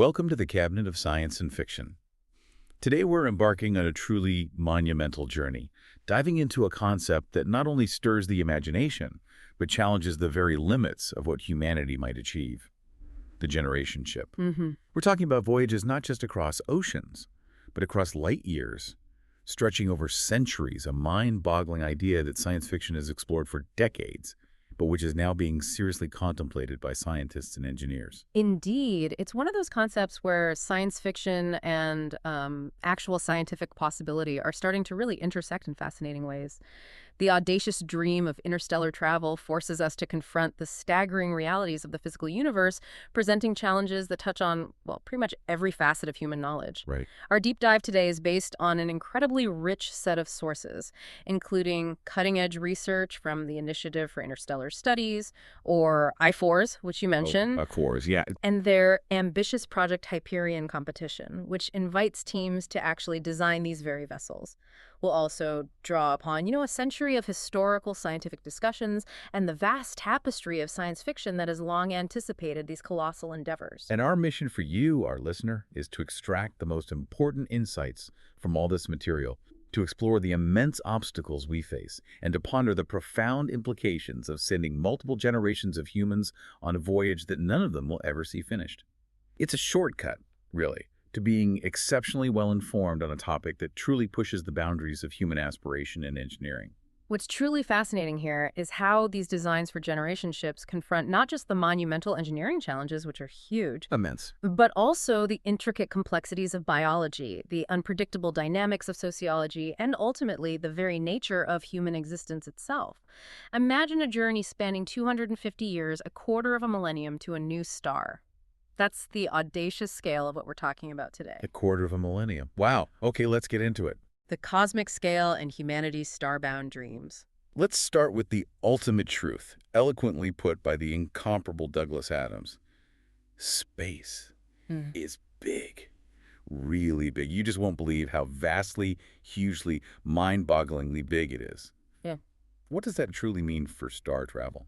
Welcome to the Cabinet of Science and Fiction. Today we're embarking on a truly monumental journey, diving into a concept that not only stirs the imagination, but challenges the very limits of what humanity might achieve: the generation ship. We're talking about voyages not just across oceans, but across light years, stretching over centuries, a mind-boggling idea that science fiction has explored for decades, but which is now being seriously contemplated by scientists and engineers. Indeed. It's one of those concepts where science fiction and actual scientific possibility are starting to really intersect in fascinating ways. The audacious dream of interstellar travel forces us to confront the staggering realities of the physical universe, presenting challenges that touch on, well, pretty much every facet of human knowledge. Right. Our deep dive today is based on an incredibly rich set of sources, including cutting-edge research from the Initiative for Interstellar Studies, or I4s, which you mentioned, Of course, yeah. and their ambitious Project Hyperion competition, which invites teams to actually design these very vessels. We'll also draw upon, a century of historical scientific discussions and the vast tapestry of science fiction that has long anticipated these colossal endeavors. And our mission for you, our listener, is to extract the most important insights from all this material, to explore the immense obstacles we face, and to ponder the profound implications of sending multiple generations of humans on a voyage that none of them will ever see finished. It's a shortcut, really, to being exceptionally well-informed on a topic that truly pushes the boundaries of human aspiration and engineering. What's truly fascinating here is how these designs for generation ships confront not just the monumental engineering challenges, which are huge, Immense. but also the intricate complexities of biology, the unpredictable dynamics of sociology, and ultimately the very nature of human existence itself. Imagine a journey spanning 250 years, a quarter of a millennium, to a new star. That's the audacious scale of what we're talking about today. A quarter of a millennium. Wow. Okay, let's get into it. The cosmic scale and humanity's starbound dreams. Let's start with the ultimate truth, eloquently put by the incomparable Douglas Adams. Space is big. Really big. You just won't believe how vastly, hugely, mind-bogglingly big it is. Yeah. What does that truly mean for star travel?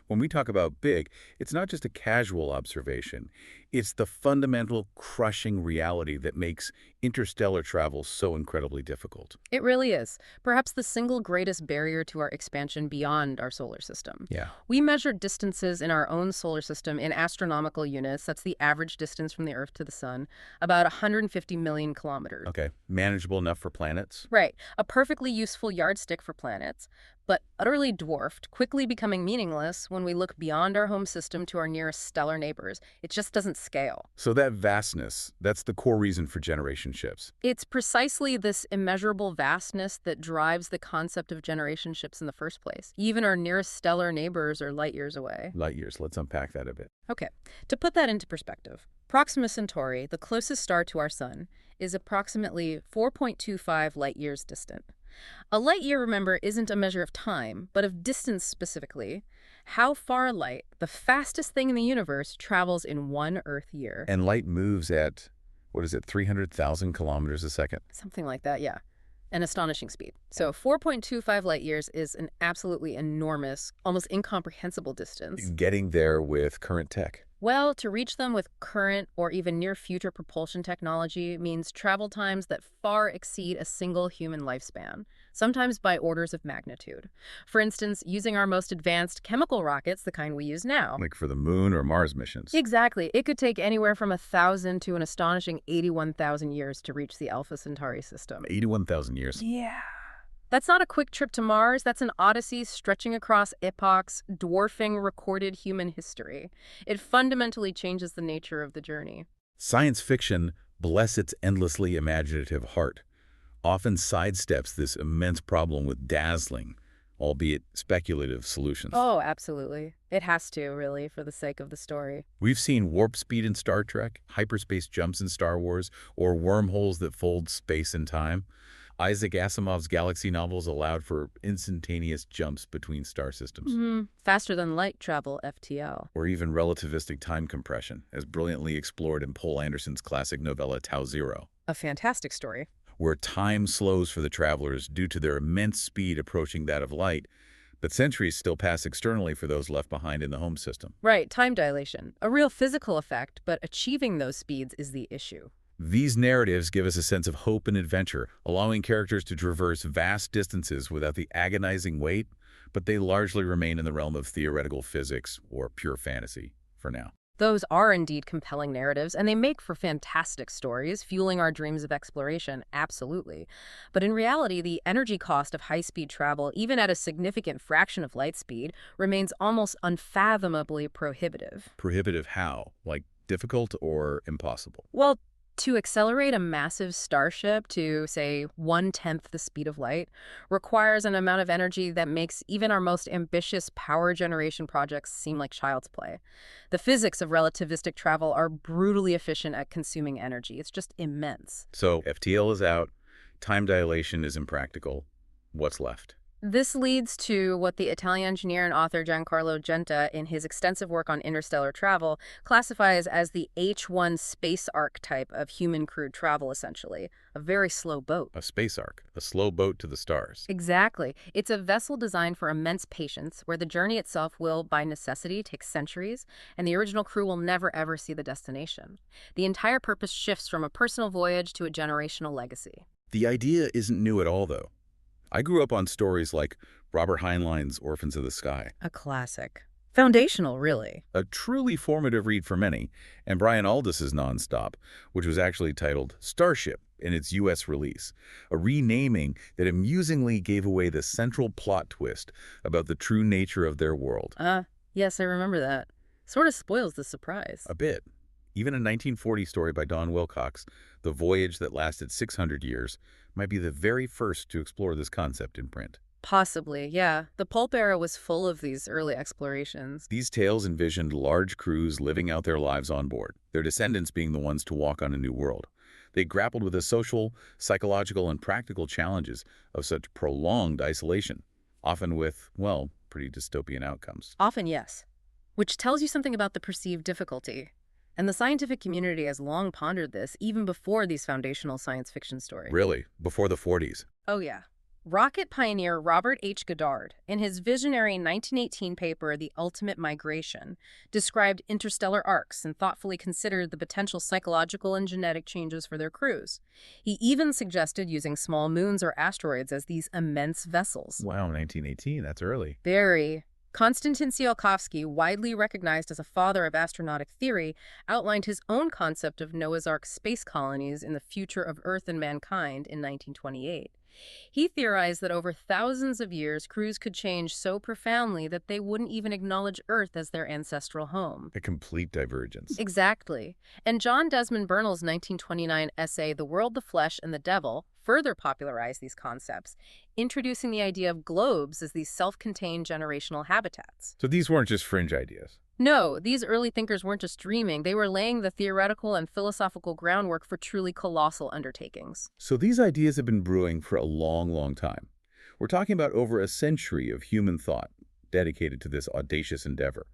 When we talk about big, it's not just a casual observation. It's the fundamental, crushing reality that makes interstellar travel so incredibly difficult. It really is. Perhaps the single greatest barrier to our expansion beyond our solar system. Yeah. We measure distances in our own solar system in astronomical units. That's the average distance from the Earth to the Sun, about 150 million kilometers. Okay. Manageable enough for planets? Right. A perfectly useful yardstick for planets, but utterly dwarfed, quickly becoming meaningless when we look beyond our home system to our nearest stellar neighbors. It just doesn't scale. So that vastness, that's the core reason for generation ships. It's precisely this immeasurable vastness that drives the concept of generation ships in the first place. Even our nearest stellar neighbors are light years away. Light years. Let's unpack that a bit. Okay, to put that into perspective, Proxima Centauri, the closest star to our sun, is approximately 4.25 light years distant. A light year, remember, isn't a measure of time, but of distance specifically. How far light, the fastest thing in the universe, travels in one Earth year. And light moves at, 300,000 kilometers a second? Something like that, yeah. An astonishing speed. So 4.25 light years is an absolutely enormous, almost incomprehensible distance. Getting there with current tech. Well, to reach them with current or even near-future propulsion technology means travel times that far exceed a single human lifespan, sometimes by orders of magnitude. For instance, using our most advanced chemical rockets, the kind we use now. Like for the moon or Mars missions. Exactly. It could take anywhere from 1,000 to an astonishing 81,000 years to reach the Alpha Centauri system. 81,000 years. Yeah. That's not a quick trip to Mars. That's an odyssey stretching across epochs, dwarfing recorded human history. It fundamentally changes the nature of the journey. Science fiction, bless its endlessly imaginative heart, often sidesteps this immense problem with dazzling, albeit speculative, solutions. Oh, absolutely. It has to, really, for the sake of the story. We've seen warp speed in Star Trek, hyperspace jumps in Star Wars, or wormholes that fold space and time. Isaac Asimov's galaxy novels allowed for instantaneous jumps between star systems. Faster than light travel, FTL. Or even relativistic time compression, as brilliantly explored in Poul Anderson's classic novella Tau Zero. A fantastic story. Where time slows for the travelers due to their immense speed approaching that of light, But centuries still pass externally for those left behind in the home system. Right, time dilation. A real physical effect, but achieving those speeds is the issue. These narratives give us a sense of hope and adventure, allowing characters to traverse vast distances without the agonizing weight, but they largely remain in the realm of theoretical physics or pure fantasy for now. Those are indeed compelling narratives, and they make for fantastic stories, fueling our dreams of exploration, absolutely. But in reality, the energy cost of high-speed travel, even at a significant fraction of light speed, remains almost unfathomably prohibitive. Prohibitive how? Like difficult or impossible? Well, to accelerate a massive starship to, say, 1/10 the speed of light requires an amount of energy that makes even our most ambitious power generation projects seem like child's play. The physics of relativistic travel are brutally efficient at consuming energy. It's just immense. So FTL is out, time dilation is impractical. What's left? This leads to what the Italian engineer and author Giancarlo Genta, in his extensive work on interstellar travel, classifies as the H-1 space arc type of human crewed travel, essentially. A very slow boat. A space arc, a slow boat to the stars. Exactly. It's a vessel designed for immense patience, where the journey itself will, by necessity, take centuries, and the original crew will never ever see the destination. The entire purpose shifts from a personal voyage to a generational legacy. The idea isn't new at all, though. I grew up on stories like Robert Heinlein's Orphans of the Sky, A classic. Foundational, really. a truly formative read for many, and Brian Aldiss's Nonstop, which was actually titled Starship in its U.S. release, a renaming that amusingly gave away the central plot twist about the true nature of their world. Yes, I remember that. Sort of spoils the surprise. A bit. Even a 1940 story by Don Wilcox, The Voyage That Lasted 600 Years, might be the very first to explore this concept in print. Possibly, yeah. The pulp era was full of these early explorations. These tales envisioned large crews living out their lives on board, their descendants being the ones to walk on a new world. They grappled with the social, psychological, and practical challenges of such prolonged isolation, often with, well, pretty dystopian outcomes. Often, yes. Which tells you something about the perceived difficulty. And the scientific community has long pondered this, even before these foundational science fiction stories. Really? Before the 40s? Oh, yeah. Rocket pioneer Robert H. Goddard, in his visionary 1918 paper, The Ultimate Migration, described interstellar arcs and thoughtfully considered the potential psychological and genetic changes for their crews. He even suggested using small moons or asteroids as these immense vessels. Wow, 1918, that's early. Very. Konstantin Tsiolkovsky, widely recognized as a father of astronautic theory, outlined his own concept of Noah's Ark space colonies in The Future of Earth and Mankind in 1928. He theorized that over thousands of years, crews could change so profoundly that they wouldn't even acknowledge Earth as their ancestral home. A complete divergence. Exactly. And John Desmond Burnell's 1929 essay, The World, the Flesh, and the Devil, further popularized these concepts, introducing the idea of globes as these self-contained generational habitats. So these weren't just fringe ideas. No, these early thinkers weren't just dreaming. They were laying the theoretical and philosophical groundwork for truly colossal undertakings. So these ideas have been brewing for a long, long time. We're talking about over a century of human thought dedicated to this audacious endeavor,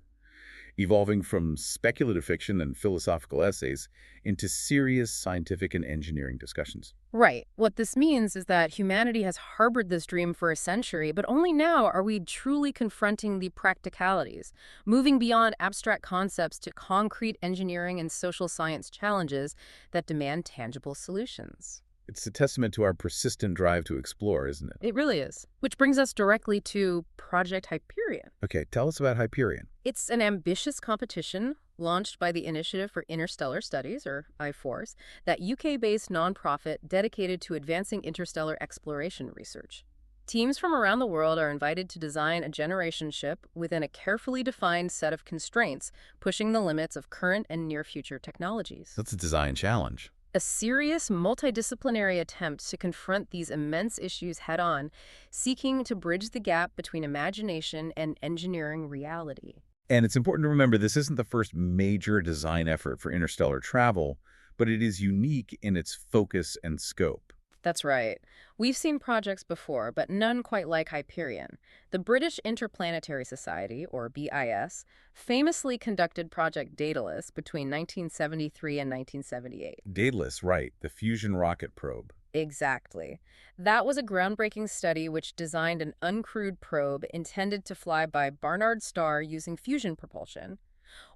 evolving from speculative fiction and philosophical essays into serious scientific and engineering discussions. Right. What this means is that humanity has harbored this dream for a century, but only now are we truly confronting the practicalities, moving beyond abstract concepts to concrete engineering and social science challenges that demand tangible solutions. It's a testament to our persistent drive to explore, isn't it? It really is. Which brings us directly to Project Hyperion. Okay, tell us about Hyperion. It's an ambitious competition launched by the Initiative for Interstellar Studies, or I-FORS, that UK-based nonprofit dedicated to advancing interstellar exploration research. Teams from around the world are invited to design a generation ship within a carefully defined set of constraints, pushing the limits of current and near-future technologies. That's a design challenge. A serious, multidisciplinary attempt to confront these immense issues head-on, seeking to bridge the gap between imagination and engineering reality. And it's important to remember this isn't the first major design effort for interstellar travel, but it is unique in its focus and scope. That's right. We've seen projects before, but none quite like Hyperion. The British Interplanetary Society, or BIS, famously conducted Project Daedalus between 1973 and 1978. Daedalus, right, the fusion rocket probe. Exactly. That was a groundbreaking study which designed an uncrewed probe intended to fly by Barnard star using fusion propulsion.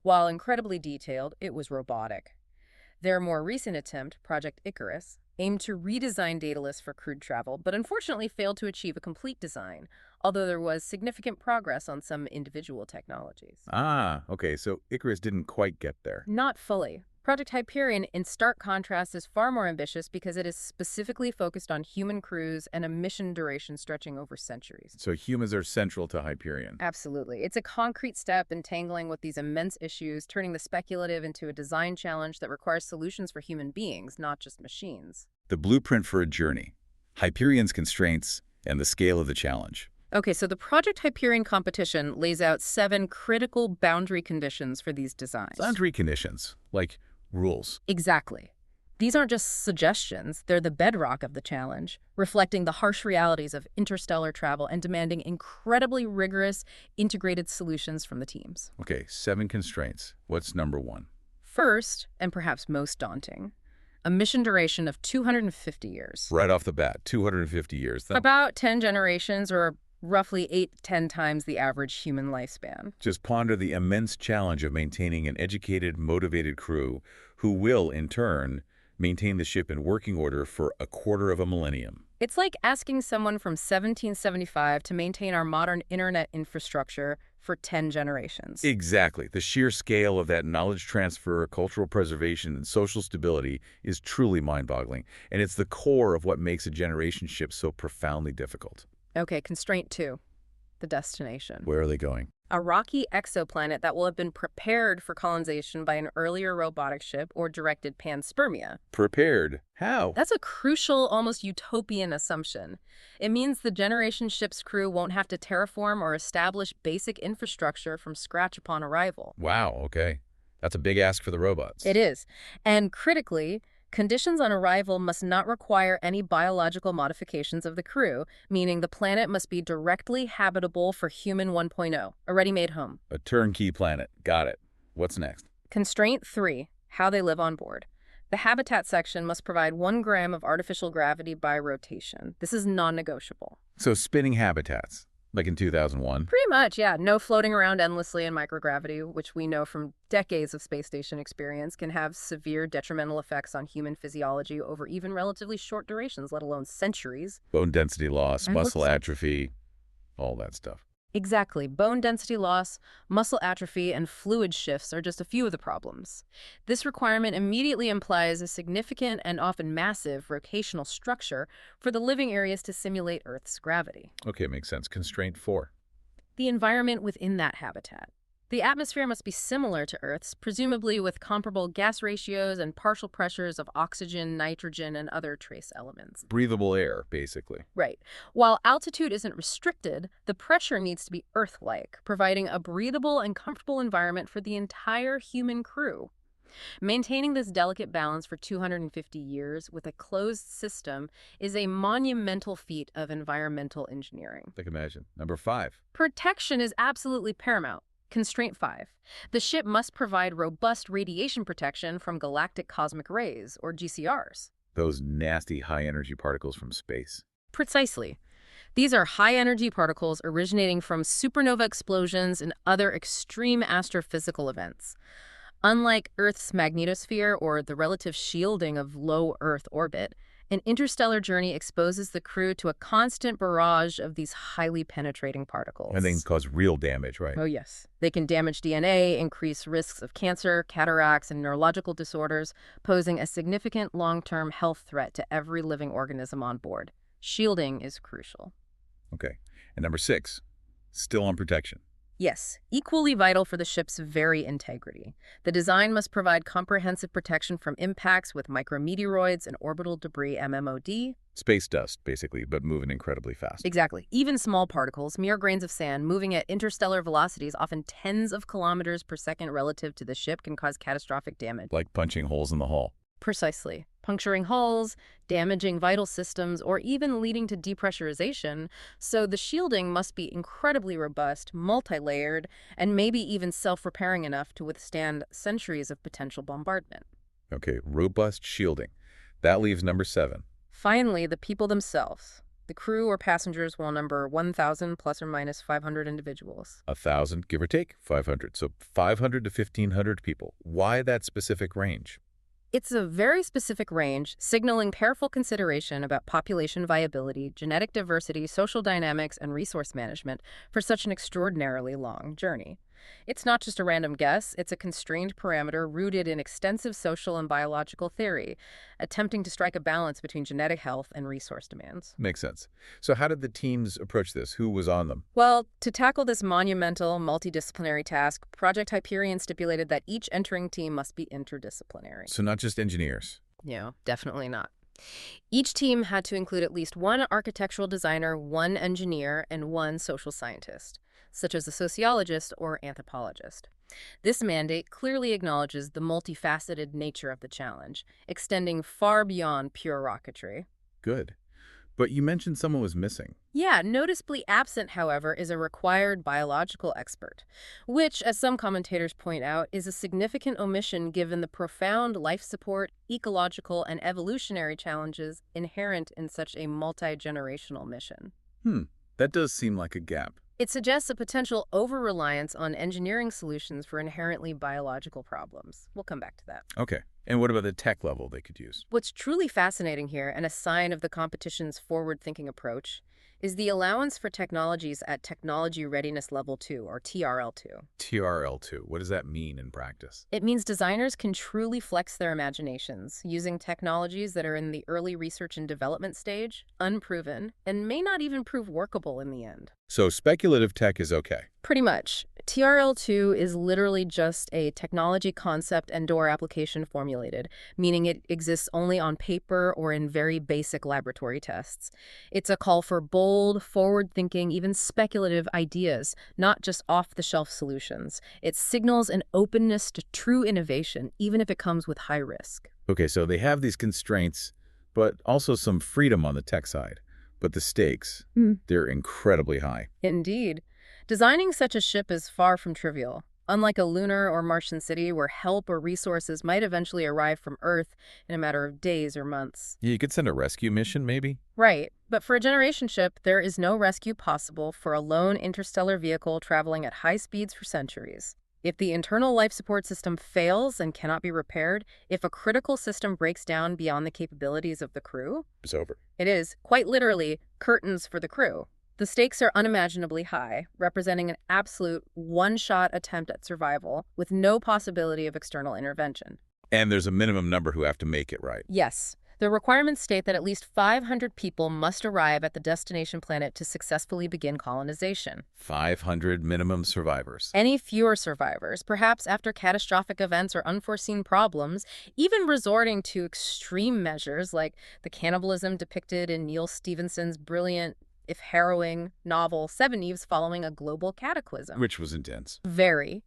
While incredibly detailed, it was robotic. Their more recent attempt, Project Icarus, aimed to redesign Daedalus for crewed travel, but unfortunately failed to achieve a complete design, although there was significant progress on some individual technologies. Ah, okay, so Icarus didn't quite get there. Not fully. Project Hyperion, in stark contrast, is far more ambitious because it is specifically focused on human crews and a mission duration stretching over centuries. So humans are central to Hyperion. Absolutely. It's a concrete step in tangling with these immense issues, turning the speculative into a design challenge that requires solutions for human beings, not just machines. The blueprint for a journey, Hyperion's constraints, and the scale of the challenge. Okay, so the Project Hyperion competition lays out 7 critical boundary conditions for these designs. Boundary conditions, like rules. Exactly. These aren't just suggestions, they're the bedrock of the challenge, reflecting the harsh realities of interstellar travel and demanding incredibly rigorous, integrated solutions from the teams. Okay, 7 constraints. What's number 1? First, and perhaps most daunting, a mission duration of 250 years. Right off the bat, 250 years. About 10 generations, or roughly 8-10 times the average human lifespan. Just ponder the immense challenge of maintaining an educated, motivated crew who will, in turn, maintain the ship in working order for a quarter of a millennium. It's like asking someone from 1775 to maintain our modern internet infrastructure for 10 generations. Exactly. The sheer scale of that knowledge transfer, cultural preservation, and social stability is truly mind-boggling, and it's the core of what makes a generation ship so profoundly difficult. Okay, constraint 2, the destination. Where are they going? A rocky exoplanet that will have been prepared for colonization by an earlier robotic ship or directed panspermia. Prepared. How? That's a crucial, almost utopian assumption. It means the generation ship's crew won't have to terraform or establish basic infrastructure from scratch upon arrival. Wow, okay. That's a big ask for the robots. It is. And critically, conditions on arrival must not require any biological modifications of the crew, meaning the planet must be directly habitable for Human 1.0, a ready-made home. A turnkey planet. Got it. What's next? Constraint 3, how they live on board. The habitat section must provide 1 gram of artificial gravity by rotation. This is non-negotiable. So spinning habitats, like in 2001. Pretty much, yeah. No floating around endlessly in microgravity, which we know from decades of space station experience can have severe detrimental effects on human physiology over even relatively short durations, let alone centuries. Bone density loss, And muscle looks- atrophy, all that stuff. Exactly. Bone density loss, muscle atrophy, and fluid shifts are just a few of the problems. This requirement immediately implies a significant and often massive rotational structure for the living areas to simulate Earth's gravity. Okay, makes sense. Constraint 4. The environment within that habitat. The atmosphere must be similar to Earth's, presumably with comparable gas ratios and partial pressures of oxygen, nitrogen, and other trace elements. Breathable air, basically. Right. While altitude isn't restricted, the pressure needs to be Earth-like, providing a breathable and comfortable environment for the entire human crew. Maintaining this delicate balance for 250 years with a closed system is a monumental feat of environmental engineering. I can imagine. Number 5. Protection is absolutely paramount. Constraint 5. The ship must provide robust radiation protection from galactic cosmic rays, or GCRs. Those nasty high-energy particles from space. Precisely. These are high-energy particles originating from supernova explosions and other extreme astrophysical events. Unlike Earth's magnetosphere or the relative shielding of low Earth orbit, an interstellar journey exposes the crew to a constant barrage of these highly penetrating particles. And they can cause real damage, right? Oh, yes. They can damage DNA, increase risks of cancer, cataracts, and neurological disorders, posing a significant long-term health threat to every living organism on board. Shielding is crucial. Okay. And number 6. Still on protection. Yes, equally vital for the ship's very integrity. The design must provide comprehensive protection from impacts with micrometeoroids and orbital debris MMOD. Space dust, basically, but moving incredibly fast. Exactly. Even small particles, mere grains of sand, moving at interstellar velocities, often tens of kilometers per second relative to the ship, can cause catastrophic damage. Like punching holes in the hull. Precisely. Puncturing hulls, damaging vital systems, or even leading to depressurization, so the shielding must be incredibly robust, multi-layered, and maybe even self-repairing enough to withstand centuries of potential bombardment. Okay, robust shielding. That leaves number 7. Finally, the people themselves. The crew or passengers will number 1,000 plus or minus 500 individuals. 1,000, give or take, 500. So 500 to 1,500 people. Why that specific range? It's a very specific range, signaling careful consideration about population viability, genetic diversity, social dynamics, and resource management for such an extraordinarily long journey. It's not just a random guess, it's a constrained parameter rooted in extensive social and biological theory, attempting to strike a balance between genetic health and resource demands. Makes sense. So how did the teams approach this? Who was on them? Well, to tackle this monumental, multidisciplinary task, Project Hyperion stipulated that each entering team must be interdisciplinary. So not just engineers. No, definitely not. Each team had to include at least one architectural designer, one engineer, and one social scientist, such as a sociologist or anthropologist. This mandate clearly acknowledges the multifaceted nature of the challenge, extending far beyond pure rocketry. Good. But you mentioned someone was missing. Yeah, noticeably absent, however, is a required biological expert, which, as some commentators point out, is a significant omission given the profound life support, ecological, and evolutionary challenges inherent in such a multi-generational mission. That does seem like a gap. It suggests a potential over-reliance on engineering solutions for inherently biological problems. We'll come back to that. Okay. And what about the tech level they could use? What's truly fascinating here, and a sign of the competition's forward-thinking approach, is the allowance for technologies at Technology Readiness Level 2, or TRL2. TRL2. What does that mean in practice? It means designers can truly flex their imaginations, using technologies that are in the early research and development stage, unproven, and may not even prove workable in the end. So speculative tech is okay. Pretty much. TRL2 is literally just a technology concept and door application formulated, meaning it exists only on paper or in very basic laboratory tests. It's a call for bold, forward-thinking, even speculative ideas, not just off-the-shelf solutions. It signals an openness to true innovation, even if it comes with high risk. Okay, so they have these constraints, but also some freedom on the tech side. But the stakes, they're incredibly high. Indeed. Designing such a ship is far from trivial. Unlike a lunar or Martian city where help or resources might eventually arrive from Earth in a matter of days or months. Yeah, you could send a rescue mission, maybe? Right, but for a generation ship, there is no rescue possible for a lone interstellar vehicle traveling at high speeds for centuries. If the internal life support system fails and cannot be repaired, if a critical system breaks down beyond the capabilities of the crew, It's over. it is, quite literally, curtains for the crew. The stakes are unimaginably high, representing an absolute one-shot attempt at survival with no possibility of external intervention. And there's a minimum number who have to make it, right? Yes, the requirements state that at least 500 people must arrive at the destination planet to successfully begin colonization. 500 minimum survivors. Any fewer survivors, perhaps after catastrophic events or unforeseen problems, even resorting to extreme measures like the cannibalism depicted in Neil Stephenson's brilliant, if harrowing, novel 7 Eves Following a Global Cataclysm. Which was intense. Very.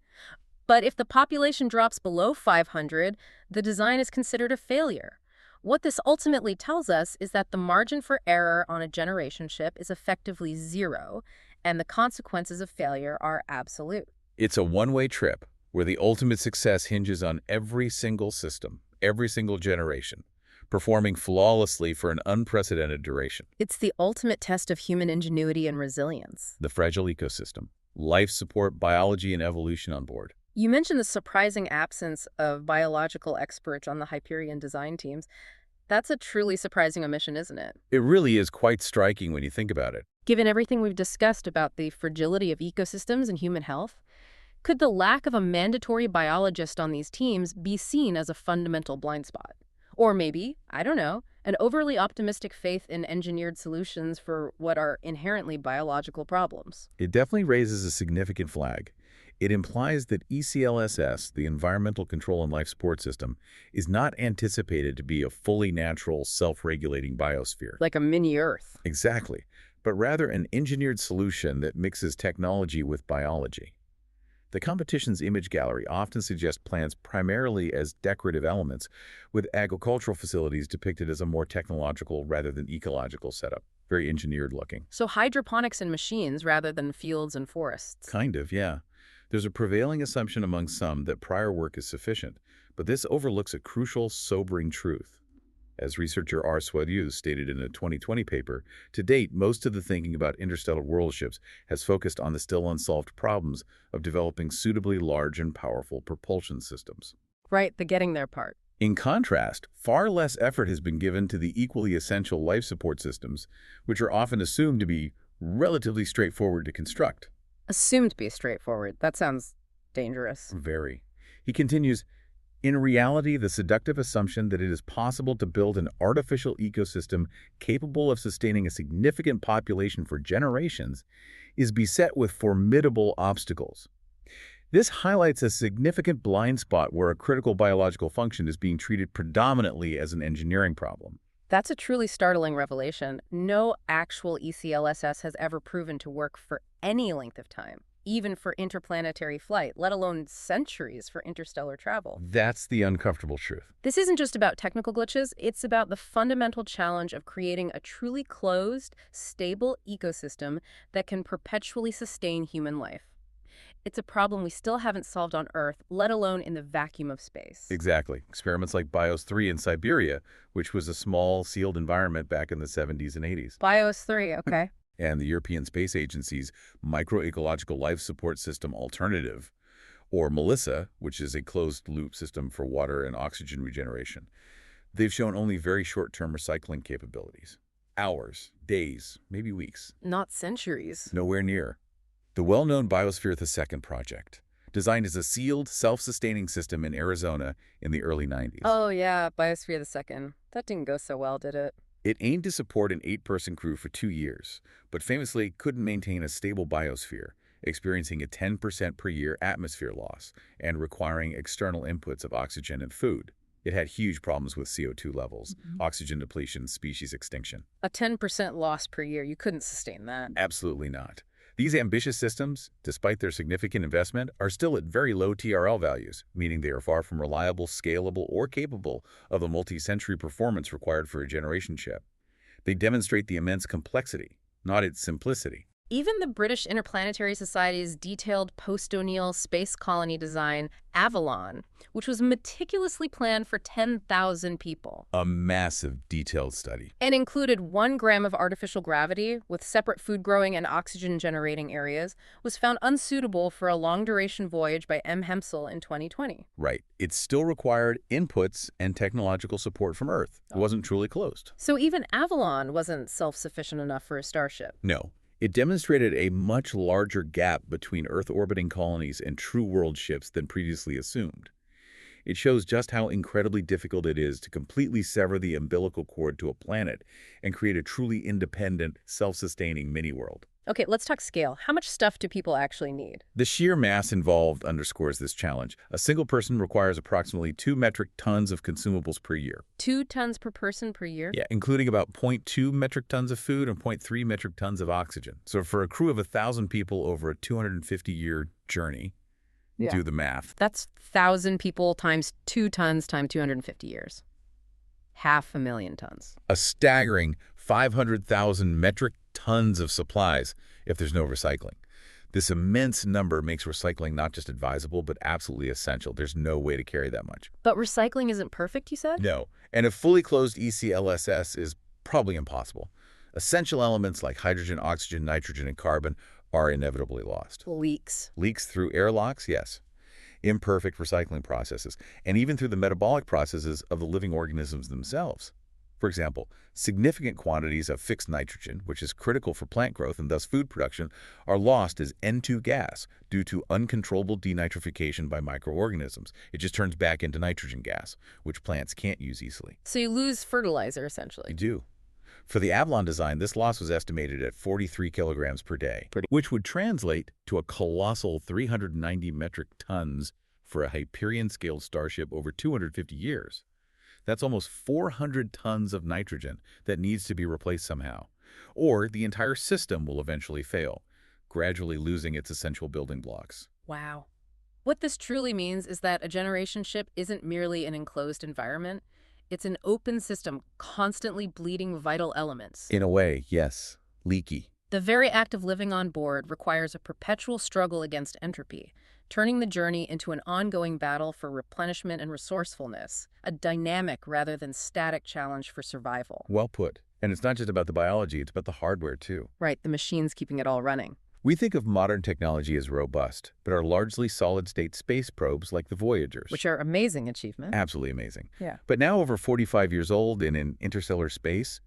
But if the population drops below 500, the design is considered a failure. What this ultimately tells us is that the margin for error on a generation ship is effectively zero, and the consequences of failure are absolute. It's a one-way trip where the ultimate success hinges on every single system, every single generation, performing flawlessly for an unprecedented duration. It's the ultimate test of human ingenuity and resilience. The fragile ecosystem, life support, biology, and evolution on board. You mentioned the surprising absence of biological experts on the Hyperion design teams. That's a truly surprising omission, isn't it? It really is quite striking when you think about it. Given everything we've discussed about the fragility of ecosystems and human health, could the lack of a mandatory biologist on these teams be seen as a fundamental blind spot? Or maybe, I don't know, an overly optimistic faith in engineered solutions for what are inherently biological problems. It definitely raises a significant flag. It implies that ECLSS, the Environmental Control and Life Support System, is not anticipated to be a fully natural, self-regulating biosphere. Like a mini-Earth. Exactly, but rather an engineered solution that mixes technology with biology. The competition's image gallery often suggests plants primarily as decorative elements, with agricultural facilities depicted as a more technological rather than ecological setup. Very engineered looking. So hydroponics and machines rather than fields and forests. Kind of, yeah. There's a prevailing assumption among some that prior work is sufficient, but this overlooks a crucial, sobering truth. As researcher R. Swadew stated in a 2020 paper, to date, most of the thinking about interstellar world ships has focused on the still unsolved problems of developing suitably large and powerful propulsion systems. Right, the getting there part. In contrast, far less effort has been given to the equally essential life support systems, which are often assumed to be relatively straightforward to construct. Assumed to be straightforward. That sounds dangerous. Very. He continues, in reality, the seductive assumption that it is possible to build an artificial ecosystem capable of sustaining a significant population for generations is beset with formidable obstacles. This highlights a significant blind spot where a critical biological function is being treated predominantly as an engineering problem. That's a truly startling revelation. No actual ECLSS has ever proven to work for any length of time, even for interplanetary flight, let alone centuries for interstellar travel. That's the uncomfortable truth. This isn't just about technical glitches, it's about the fundamental challenge of creating a truly closed, stable ecosystem that can perpetually sustain human life. It's a problem we still haven't solved on Earth, let alone in the vacuum of space. Exactly. Experiments like BIOS 3 in Siberia, which was a small, sealed environment back in the 70s and 80s. BIOS 3, okay. And the European Space Agency's Microecological Life Support System Alternative, or MELISA, which is a closed-loop system for water and oxygen regeneration. They've shown only very short-term recycling capabilities. Hours, days, maybe weeks. Not centuries. Nowhere near. The well-known Biosphere II project, designed as a sealed, self-sustaining system in Arizona in the early 90s. Oh yeah, Biosphere II. That didn't go so well, did it? It aimed to support an 8-person crew for 2 years, but famously couldn't maintain a stable biosphere, experiencing a 10% per year atmosphere loss and requiring external inputs of oxygen and food. It had huge problems with CO2 levels, oxygen depletion, species extinction. A 10% loss per year. You couldn't sustain that. Absolutely not. These ambitious systems, despite their significant investment, are still at very low TRL values, meaning they are far from reliable, scalable, or capable of the multi-century performance required for a generation ship. They demonstrate the immense complexity, not its simplicity. Even the British Interplanetary Society's detailed post-O'Neill space colony design, Avalon, which was meticulously planned for 10,000 people. A massive, detailed study. And included 1 gram of artificial gravity with separate food-growing and oxygen-generating areas, was found unsuitable for a long-duration voyage by M. Hempsel in 2020. Right. It still required inputs and technological support from Earth. It wasn't truly closed. So even Avalon wasn't self-sufficient enough for a starship. No. It demonstrated a much larger gap between Earth-orbiting colonies and true world ships than previously assumed. It shows just how incredibly difficult it is to completely sever the umbilical cord to a planet and create a truly independent, self-sustaining mini-world. Okay, let's talk scale. How much stuff do people actually need? The sheer mass involved underscores this challenge. A single person requires approximately 2 metric tons of consumables per year. 2 tons per person per year? Yeah, including about 0.2 metric tons of food and 0.3 metric tons of oxygen. So for a crew of 1,000 people over a 250-year journey, do the math. That's 1,000 people times 2 tons times 250 years. 500,000 tons. A staggering 500,000 metric tons of supplies if there's no recycling. This immense number makes recycling not just advisable, but absolutely essential. There's no way to carry that much. But recycling isn't perfect, you said? No. And a fully closed ECLSS is probably impossible. Essential elements like hydrogen, oxygen, nitrogen, and carbon are inevitably lost. Leaks. Leaks through airlocks? Yes. Imperfect recycling processes, and even through the metabolic processes of the living organisms themselves. For example, significant quantities of fixed nitrogen, which is critical for plant growth and thus food production, are lost as N2 gas due to uncontrollable denitrification by microorganisms. It just turns back into nitrogen gas, which plants can't use easily. So you lose fertilizer, essentially. You do. For the Avalon design, this loss was estimated at 43 kilograms per day, which would translate to a colossal 390 metric tons for a Hyperion-scaled starship over 250 years. That's almost 400 tons of nitrogen that needs to be replaced somehow. Or the entire system will eventually fail, gradually losing its essential building blocks. Wow. What this truly means is that a generation ship isn't merely an enclosed environment. It's an open system constantly bleeding vital elements. In a way, yes. Leaky. The very act of living on board requires a perpetual struggle against entropy, turning the journey into an ongoing battle for replenishment and resourcefulness, a dynamic rather than static challenge for survival. Well put. And it's not just about the biology, it's about the hardware too. Right, the machines keeping it all running. We think of modern technology as robust, but are largely solid-state space probes like the Voyagers. Which are amazing achievements. Absolutely amazing. Yeah. But now over 45 years old and in interstellar space,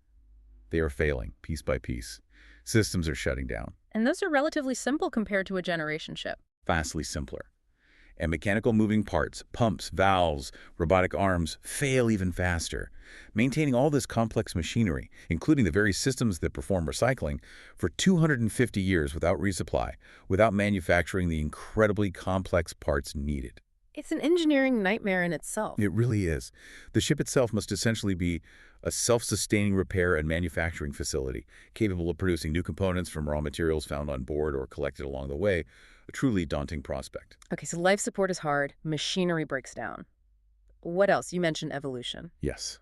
they are failing piece by piece. Systems are shutting down. And those are relatively simple compared to a generation ship. Vastly simpler. And mechanical moving parts, pumps, valves, robotic arms, fail even faster. Maintaining all this complex machinery, including the very systems that perform recycling, for 250 years without resupply, without manufacturing the incredibly complex parts needed. It's an engineering nightmare in itself. It really is. The ship itself must essentially be a self-sustaining repair and manufacturing facility, capable of producing new components from raw materials found on board or collected along the way, a truly daunting prospect. Okay, so life support is hard, machinery breaks down. What else? You mentioned evolution. Yes.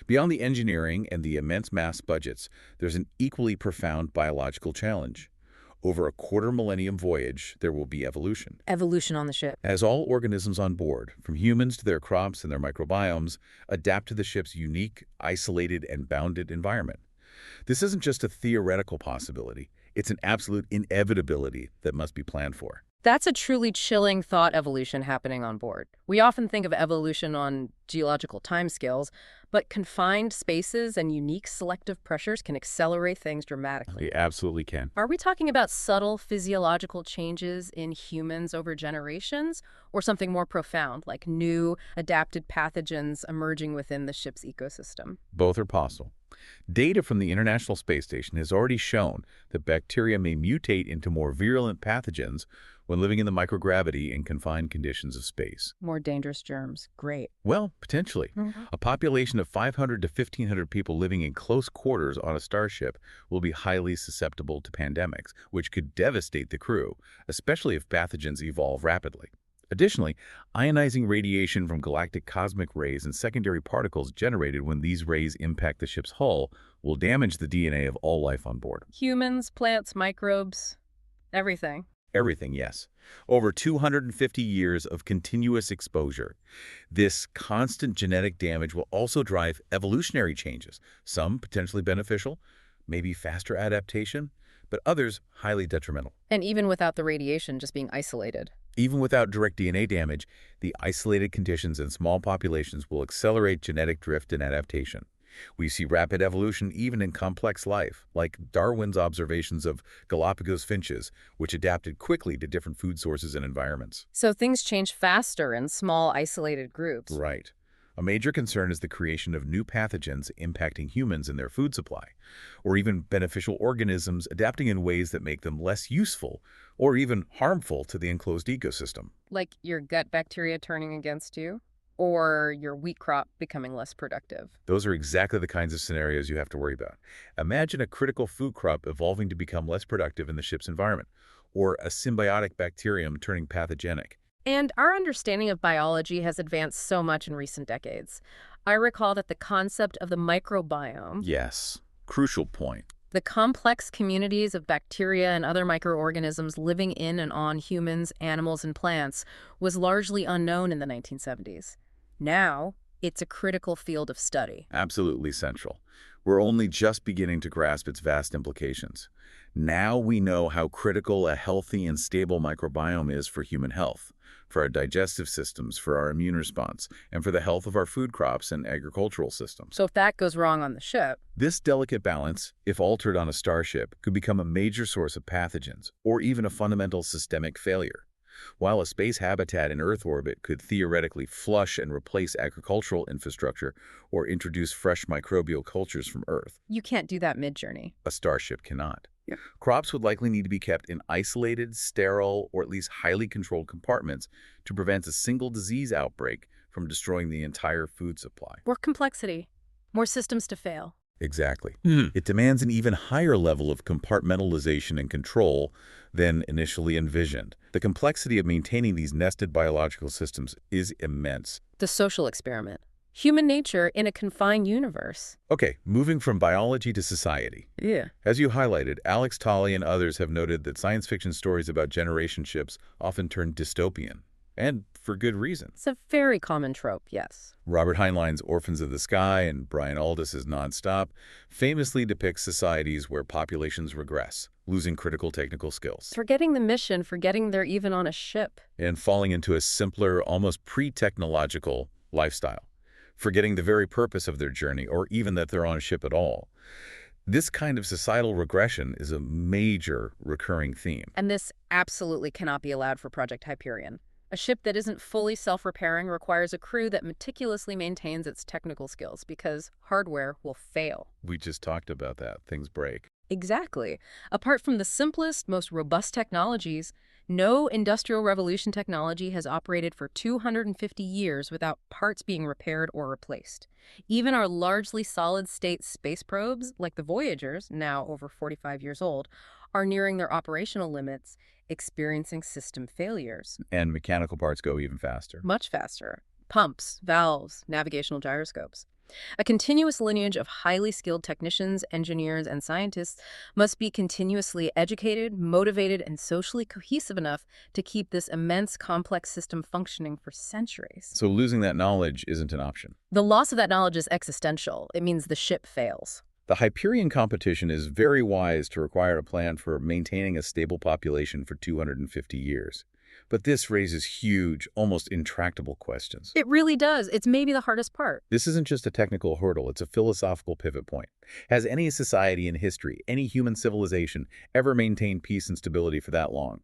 Beyond the engineering and the immense mass budgets, there's an equally profound biological challenge. Over a quarter-millennium voyage, there will be evolution. Evolution on the ship. As all organisms on board, from humans to their crops and their microbiomes, adapt to the ship's unique, isolated, and bounded environment. This isn't just a theoretical possibility. It's an absolute inevitability that must be planned for. That's a truly chilling thought, evolution happening on board. We often think of evolution on geological timescales, but confined spaces and unique selective pressures can accelerate things dramatically. They absolutely can. Are we talking about subtle physiological changes in humans over generations, or something more profound, like new, adapted pathogens emerging within the ship's ecosystem? Both are possible. Data from the International Space Station has already shown that bacteria may mutate into more virulent pathogens when living in the microgravity and confined conditions of space. More dangerous germs. Great. Well, potentially. A population of 500 to 1,500 people living in close quarters on a starship will be highly susceptible to pandemics, which could devastate the crew, especially if pathogens evolve rapidly. Additionally, ionizing radiation from galactic cosmic rays and secondary particles generated when these rays impact the ship's hull will damage the DNA of all life on board. Humans, plants, microbes, everything. Everything, yes. Over 250 years of continuous exposure. This constant genetic damage will also drive evolutionary changes, some potentially beneficial, maybe faster adaptation, but others highly detrimental. And even without the radiation, just being isolated. Even without direct DNA damage, the isolated conditions in small populations will accelerate genetic drift and adaptation. We see rapid evolution even in complex life, like Darwin's observations of Galapagos finches, which adapted quickly to different food sources and environments. So things change faster in small, isolated groups. Right. A major concern is the creation of new pathogens impacting humans and their food supply, or even beneficial organisms adapting in ways that make them less useful or even harmful to the enclosed ecosystem. Like your gut bacteria turning against you, or your wheat crop becoming less productive. Those are exactly the kinds of scenarios you have to worry about. Imagine a critical food crop evolving to become less productive in the ship's environment, or a symbiotic bacterium turning pathogenic. And our understanding of biology has advanced so much in recent decades. I recall that the concept of the microbiome, Yes, crucial point. the complex communities of bacteria and other microorganisms living in and on humans, animals, and plants, was largely unknown in the 1970s. Now, it's a critical field of study. Absolutely central. We're only just beginning to grasp its vast implications. Now we know how critical a healthy and stable microbiome is for human health, for our digestive systems, for our immune response, and for the health of our food crops and agricultural systems. So if that goes wrong on the ship, This delicate balance, if altered on a starship, could become a major source of pathogens, or even a fundamental systemic failure. While a space habitat in Earth orbit could theoretically flush and replace agricultural infrastructure or introduce fresh microbial cultures from Earth, you can't do that mid-journey. a starship cannot. Crops would likely need to be kept in isolated, sterile, or at least highly controlled compartments to prevent a single disease outbreak from destroying the entire food supply. More complexity, more systems to fail. Exactly. It demands an even higher level of compartmentalization and control than initially envisioned. The complexity of maintaining these nested biological systems is immense. The social experiment. Human nature in a confined universe. Okay, moving from biology to society. Yeah. As you highlighted, Alex Tolley and others have noted that science fiction stories about generation ships often turn dystopian. And for good reason. It's a very common trope, yes. Robert Heinlein's Orphans of the Sky and Brian Aldiss's Nonstop famously depicts societies where populations regress, losing critical technical skills, Forgetting the mission, forgetting they're even on a ship. and falling into a simpler, almost pre-technological lifestyle, forgetting the very purpose of their journey or even that they're on a ship at all. This kind of societal regression is a major recurring theme. And this absolutely cannot be allowed for Project Hyperion. A ship that isn't fully self-repairing requires a crew that meticulously maintains its technical skills because hardware will fail. We just talked about that. Things break. Exactly. Apart from the simplest, most robust technologies, no Industrial Revolution technology has operated for 250 years without parts being repaired or replaced. Even our largely solid-state space probes, like the Voyagers, now over 45 years old, are nearing their operational limits, experiencing system failures. And mechanical parts go even faster. Much faster. Pumps, valves, navigational gyroscopes. A continuous lineage of highly skilled technicians, engineers, and scientists must be continuously educated, motivated, and socially cohesive enough to keep this immense, complex system functioning for centuries. So losing that knowledge isn't an option. The loss of that knowledge is existential. It means the ship fails. The Hyperion competition is very wise to require a plan for maintaining a stable population for 250 years. But this raises huge, almost intractable questions. It really does. It's maybe the hardest part. This isn't just a technical hurdle, it's a philosophical pivot point. Has any society in history, any human civilization, ever maintained peace and stability for that long?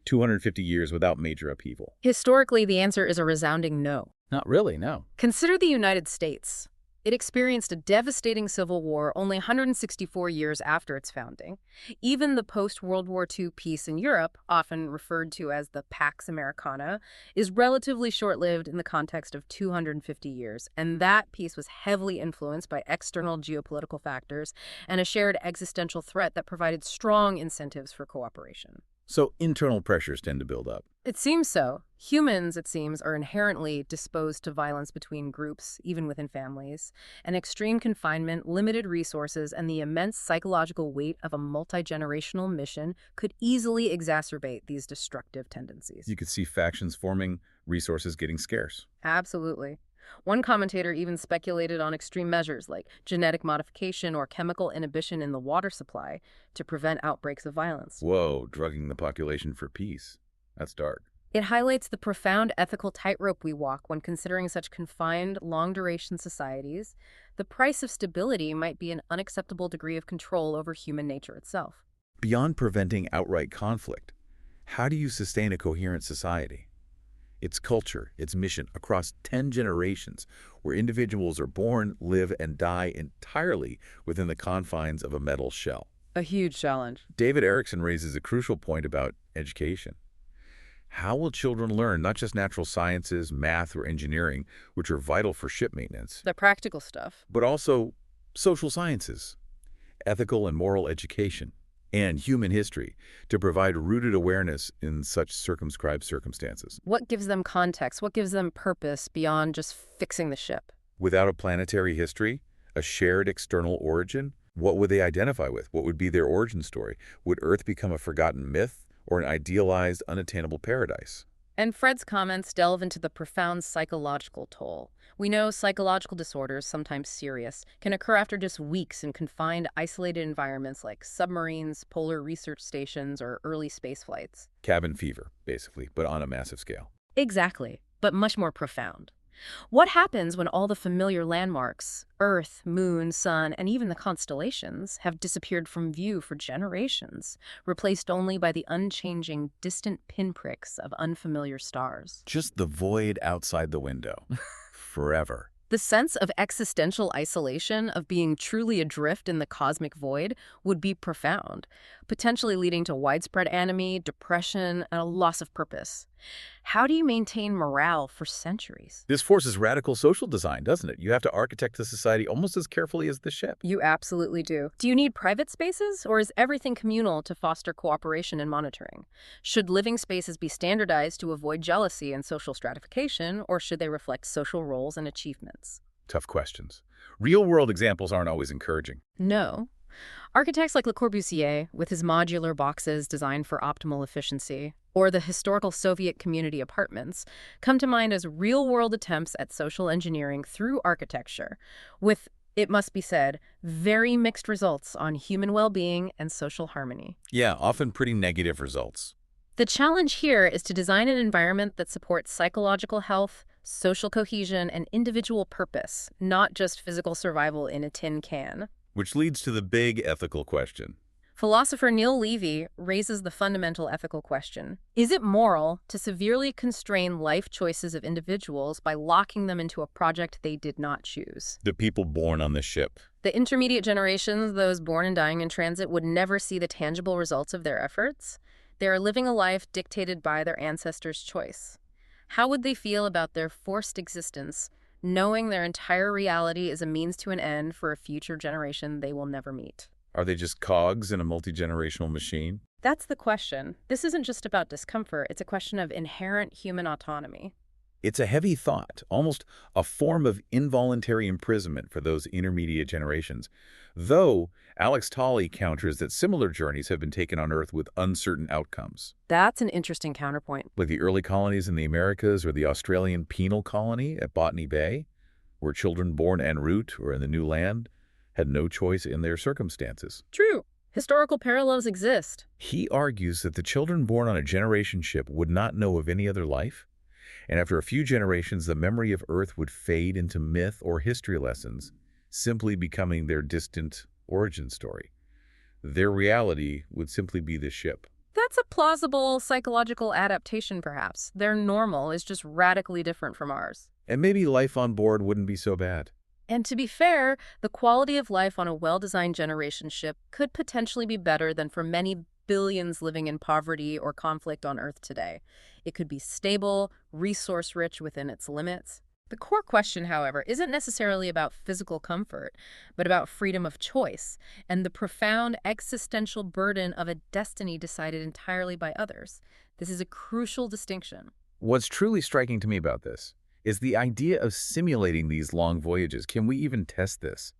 250 years without major upheaval? Historically, the answer is a resounding no. Not really, no. Consider the United States. It experienced a devastating civil war only 164 years after its founding. Even the post-World War II peace in Europe, often referred to as the Pax Americana, is relatively short-lived in the context of 250 years, and that peace was heavily influenced by external geopolitical factors and a shared existential threat that provided strong incentives for cooperation. So internal pressures tend to build up. It seems so. Humans, it seems, are inherently disposed to violence between groups, even within families. And extreme confinement, limited resources, and the immense psychological weight of a multi-generational mission could easily exacerbate these destructive tendencies. You could see factions forming, resources getting scarce. Absolutely. One commentator even speculated on extreme measures like genetic modification or chemical inhibition in the water supply to prevent outbreaks of violence. Whoa, drugging the population for peace. That's dark. It highlights the profound ethical tightrope we walk when considering such confined, long-duration societies. The price of stability might be an unacceptable degree of control over human nature itself. Beyond preventing outright conflict, how do you sustain a coherent society? Its culture, its mission across 10 generations, where individuals are born, live, and die entirely within the confines of a metal shell. A huge challenge. David Erickson raises a crucial point about education. How will children learn not just natural sciences, math, or engineering, which are vital for ship maintenance, The practical stuff. but also social sciences, ethical and moral education, and human history to provide rooted awareness in such circumscribed circumstances? What gives them context? What gives them purpose beyond just fixing the ship? Without a planetary history, a shared external origin, what would they identify with? What would be their origin story? Would Earth become a forgotten myth or an idealized, unattainable paradise? And Fred's comments delve into the profound psychological toll. We know psychological disorders, sometimes serious, can occur after just weeks in confined, isolated environments like submarines, polar research stations, or early space flights. Cabin fever, basically, but on a massive scale. Exactly, but much more profound. What happens when all the familiar landmarks, Earth, Moon, Sun, and even the constellations, have disappeared from view for generations, replaced only by the unchanging, distant pinpricks of unfamiliar stars? Just the void outside the window. Forever. The sense of existential isolation, of being truly adrift in the cosmic void, would be profound, potentially leading to widespread anomie, depression, and a loss of purpose. How do you maintain morale for centuries? This forces radical social design, doesn't it? You have to architect the society almost as carefully as the ship. You absolutely do. Do you need private spaces, or is everything communal to foster cooperation and monitoring? Should living spaces be standardized to avoid jealousy and social stratification, or should they reflect social roles and achievements? Tough questions. Real-world examples aren't always encouraging. No. Architects like Le Corbusier, with his modular boxes designed for optimal efficiency, or the historical Soviet community apartments, come to mind as real-world attempts at social engineering through architecture, with, it must be said, very mixed results on human well-being and social harmony. Yeah, often pretty negative results. The challenge here is to design an environment that supports psychological health, social cohesion, and individual purpose, not just physical survival in a tin can. Which leads to the big ethical question. Philosopher Neil Levy raises the fundamental ethical question. Is it moral to severely constrain life choices of individuals by locking them into a project they did not choose? The people born on this ship. The intermediate generations, those born and dying in transit, would never see the tangible results of their efforts. They are living a life dictated by their ancestors' choice. How would they feel about their forced existence, knowing their entire reality is a means to an end for a future generation they will never meet? Are they just cogs in a multi-generational machine? That's the question. This isn't just about discomfort, it's a question of inherent human autonomy. It's a heavy thought, almost a form of involuntary imprisonment for those intermediate generations. Though, Alex Tolley counters that similar journeys have been taken on Earth with uncertain outcomes. That's an interesting counterpoint. Like the early colonies in the Americas or the Australian penal colony at Botany Bay, where children born en route or in the new land had no choice in their circumstances. True. Historical parallels exist. He argues that the children born on a generation ship would not know of any other life, and after a few generations, the memory of Earth would fade into myth or history lessons, simply becoming their distant origin story. Their reality would simply be the ship. That's a plausible psychological adaptation, perhaps. Their normal is just radically different from ours. And maybe life on board wouldn't be so bad. And to be fair, the quality of life on a well-designed generation ship could potentially be better than for many billions living in poverty or conflict on Earth today. It could be stable, resource-rich within its limits. The core question, however, isn't necessarily about physical comfort, but about freedom of choice and the profound existential burden of a destiny decided entirely by others. This is a crucial distinction. What's truly striking to me about this is the idea of simulating these long voyages. Can we even test this?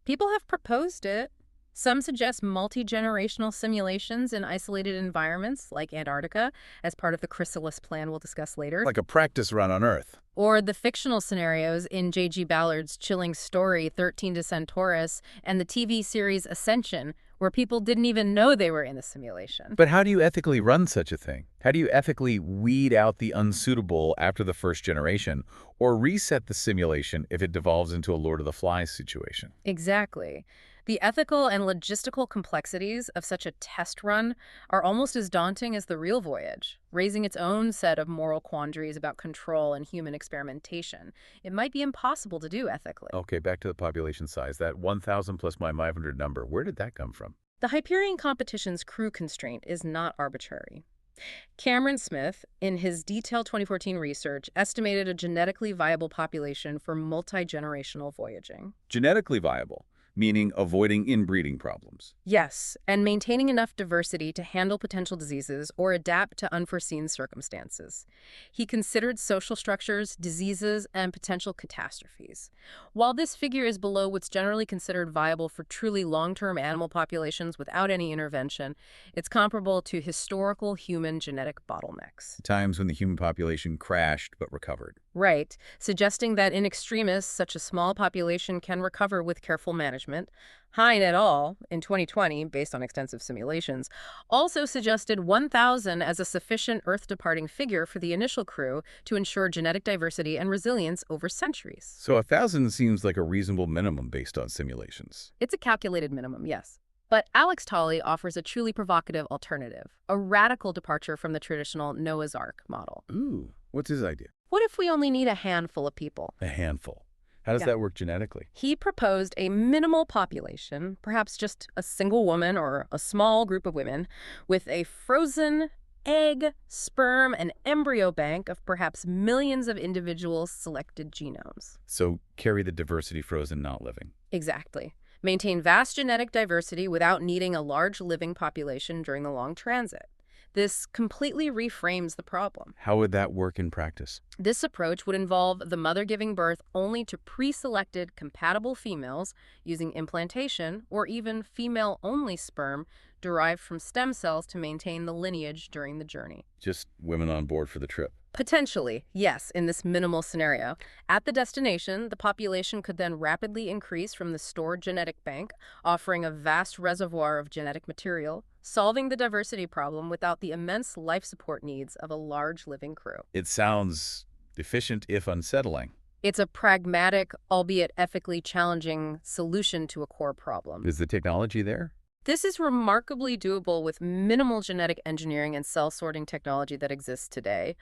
People have proposed it. Some suggest multi-generational simulations in isolated environments like Antarctica as part of the Chrysalis plan we'll discuss later. Like a practice run on Earth. Or the fictional scenarios in J.G. Ballard's chilling story 13 to Centaurus and the TV series Ascension, where people didn't even know they were in a simulation. But how do you ethically run such a thing? How do you ethically weed out the unsuitable after the first generation, or reset the simulation if it devolves into a Lord of the Flies situation? Exactly. The ethical and logistical complexities of such a test run are almost as daunting as the real voyage, raising its own set of moral quandaries about control and human experimentation. It might be impossible to do ethically. Okay, back to the population size. That 1,000 plus my 500 number, where did that come from? The Hyperion competition's crew constraint is not arbitrary. Cameron Smith, in his detailed 2014 research, estimated a genetically viable population for multi-generational voyaging. Genetically viable, meaning avoiding inbreeding problems. Yes, and maintaining enough diversity to handle potential diseases or adapt to unforeseen circumstances. He considered social structures, diseases, and potential catastrophes. While this figure is below what's generally considered viable for truly long-term animal populations without any intervention, it's comparable to historical human genetic bottlenecks. Times when the human population crashed but recovered. Right, suggesting that in extremis, such a small population can recover with careful management. Hine et al., in 2020, based on extensive simulations, also suggested 1,000 as a sufficient Earth-departing figure for the initial crew to ensure genetic diversity and resilience over centuries. So 1,000 seems like a reasonable minimum based on simulations. It's a calculated minimum, yes. But Alex Tolley offers a truly provocative alternative, a radical departure from the traditional Noah's Ark model. Ooh, what's his idea? What if we only need a handful of people? A handful. How does that work genetically? He proposed a minimal population, perhaps just a single woman or a small group of women, with a frozen egg, sperm, and embryo bank of perhaps millions of individuals' selected genomes. So carry the diversity frozen not living. Exactly. Maintain vast genetic diversity without needing a large living population during the long transit. This completely reframes the problem. How would that work in practice? This approach would involve the mother giving birth only to pre-selected compatible females using implantation or even female-only sperm derived from stem cells to maintain the lineage during the journey. Just women on board for the trip. Potentially, yes, in this minimal scenario. At the destination, the population could then rapidly increase from the stored genetic bank, offering a vast reservoir of genetic material, solving the diversity problem without the immense life support needs of a large living crew. It sounds efficient if unsettling. It's a pragmatic, albeit ethically challenging, solution to a core problem. Is the technology there? This is remarkably doable with minimal genetic engineering and cell sorting technology that exists today.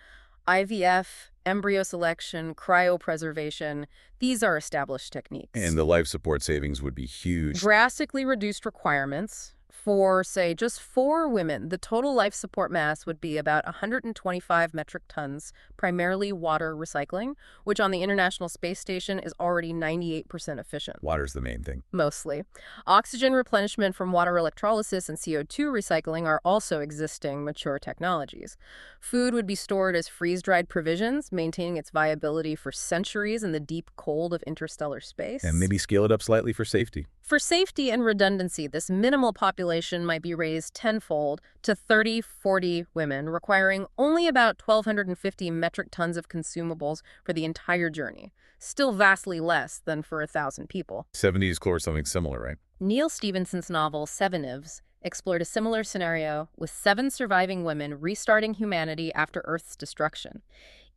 IVF, embryo selection, cryopreservation, these are established techniques. And the life support savings would be huge. Drastically reduced requirements. For, say, just 4 women, the total life support mass would be about 125 metric tons, primarily water recycling, which on the International Space Station is already 98% efficient. Water's the main thing. Mostly. Oxygen replenishment from water electrolysis and CO2 recycling are also existing mature technologies. Food would be stored as freeze-dried provisions, maintaining its viability for centuries in the deep cold of interstellar space. And maybe scale it up slightly for safety. For safety and redundancy, this minimal population might be raised tenfold to 30-40 women, requiring only about 1,250 metric tons of consumables for the entire journey. Still vastly less than for 1,000 people. 70s core something similar, right? Neil Stephenson's novel Seven Ives explored a similar scenario with 7 surviving women restarting humanity after Earth's destruction.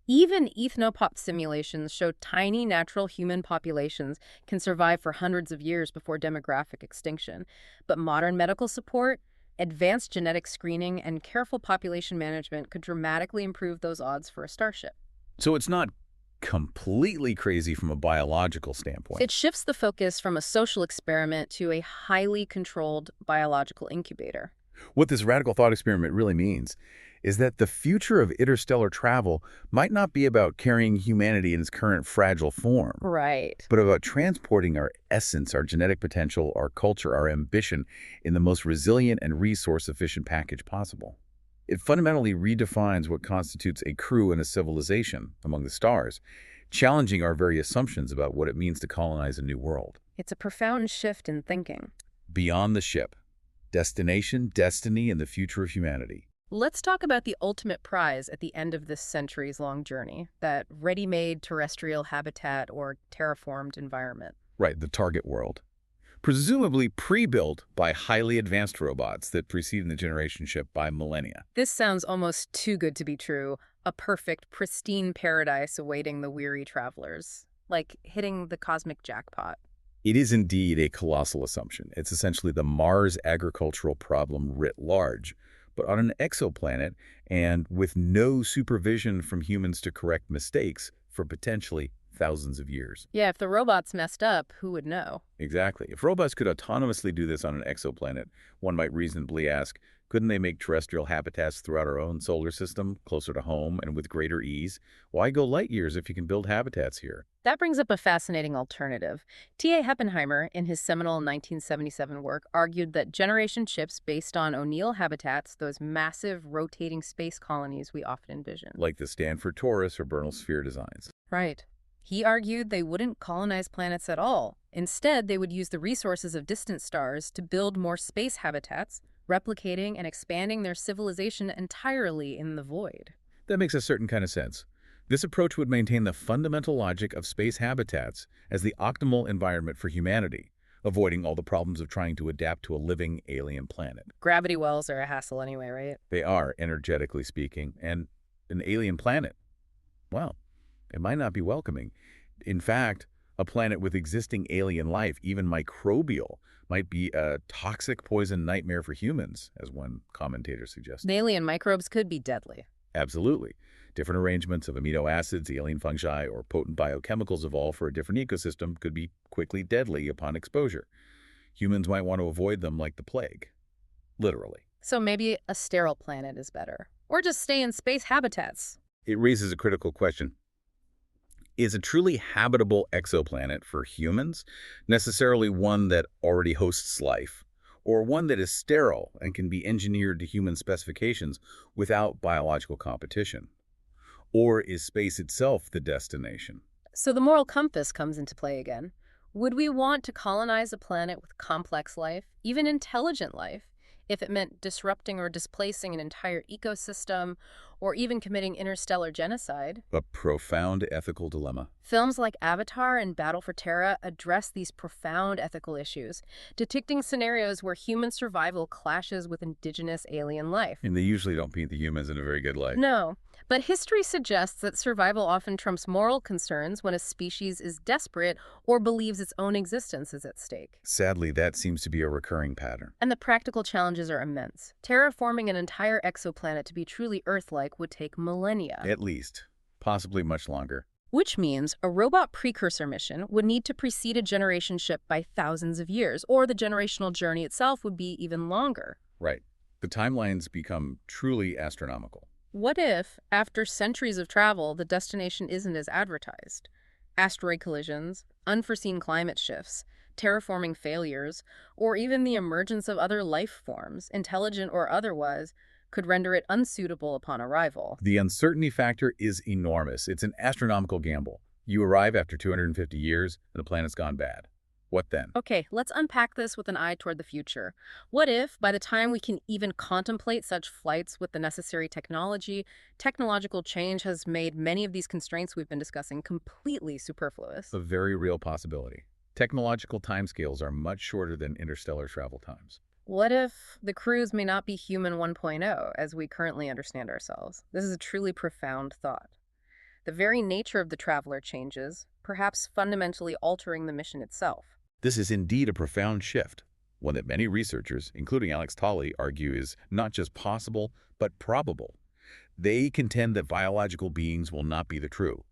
Even ethnopop simulations show tiny natural human populations can survive for hundreds of years before demographic extinction. But modern medical support, advanced genetic screening, and careful population management could dramatically improve those odds for a starship. So it's not completely crazy from a biological standpoint. It shifts the focus from a social experiment to a highly controlled biological incubator. What this radical thought experiment really means is that the future of interstellar travel might not be about carrying humanity in its current fragile form, Right. but about transporting our essence, our genetic potential, our culture, our ambition in the most resilient and resource-efficient package possible. It fundamentally redefines what constitutes a crew and a civilization among the stars, challenging our very assumptions about what it means to colonize a new world. It's a profound shift in thinking. Beyond the ship, destination, destiny, and the future of humanity. Let's talk about the ultimate prize at the end of this centuries-long journey, that ready-made terrestrial habitat or terraformed environment. Right, the target world. Presumably pre-built by highly advanced robots that preceded the generation ship by millennia. This sounds almost too good to be true, a perfect, pristine paradise awaiting the weary travelers, like hitting the cosmic jackpot. It is indeed a colossal assumption. It's essentially the Mars agricultural problem writ large, but on an exoplanet and with no supervision from humans to correct mistakes for potentially thousands of years. Yeah, if the robots messed up, who would know? Exactly. If robots could autonomously do this on an exoplanet, one might reasonably ask, couldn't they make terrestrial habitats throughout our own solar system, closer to home and with greater ease? Why go light years if you can build habitats here? That brings up a fascinating alternative. T.A. Heppenheimer, in his seminal 1977 work, argued that generation ships based on O'Neill habitats, those massive rotating space colonies we often envision. Like the Stanford Torus or Bernal Sphere designs. Right. He argued they wouldn't colonize planets at all. Instead, they would use the resources of distant stars to build more space habitats, replicating and expanding their civilization entirely in the void. That makes a certain kind of sense. This approach would maintain the fundamental logic of space habitats as the optimal environment for humanity, avoiding all the problems of trying to adapt to a living alien planet. Gravity wells are a hassle anyway, right? They are, energetically speaking, and an alien planet, well, it might not be welcoming. In fact, a planet with existing alien life, even microbial, might be a toxic poison nightmare for humans, as one commentator suggests. The alien microbes could be deadly. Absolutely. Different arrangements of amino acids, alien fungi, or potent biochemicals evolved for a different ecosystem could be quickly deadly upon exposure. Humans might want to avoid them like the plague. Literally. So maybe a sterile planet is better. or just stay in space habitats? It raises a critical question. Is a truly habitable exoplanet for humans necessarily one that already hosts life, or one that is sterile and can be engineered to human specifications without biological competition? Or is space itself the destination? So the moral compass comes into play again. Would we want to colonize a planet with complex life, even intelligent life, if it meant disrupting or displacing an entire ecosystem, or even committing interstellar genocide? A profound ethical dilemma. Films like Avatar and Battle for Terra address these profound ethical issues, depicting scenarios where human survival clashes with indigenous alien life. And they usually don't paint the humans in a very good light. No, but history suggests that survival often trumps moral concerns when a species is desperate or believes its own existence is at stake. Sadly, that seems to be a recurring pattern. And the practical challenges are immense. Terraforming an entire exoplanet to be truly Earth-like would take millennia. At least. Possibly much longer. Which means a robot precursor mission would need to precede a generation ship by thousands of years, or the generational journey itself would be even longer. Right. The timelines become truly astronomical. What if, after centuries of travel, the destination isn't as advertised? Asteroid collisions, unforeseen climate shifts, terraforming failures, or even the emergence of other life forms, intelligent or otherwise, could render it unsuitable upon arrival. The uncertainty factor is enormous. It's an astronomical gamble. You arrive after 250 years, and the planet's gone bad. What then? Okay, let's unpack this with an eye toward the future. What if, by the time we can even contemplate such flights with the necessary technology, technological change has made many of these constraints we've been discussing completely superfluous? A very real possibility. Technological timescales are much shorter than interstellar travel times. What if the crews may not be human 1.0 as we currently understand ourselves? This is a truly profound thought. The very nature of the traveler changes, perhaps fundamentally altering the mission itself. This is indeed a profound shift, one that many researchers, including Alex Tolley, argue is not just possible, but probable. They contend that biological beings will not be the true.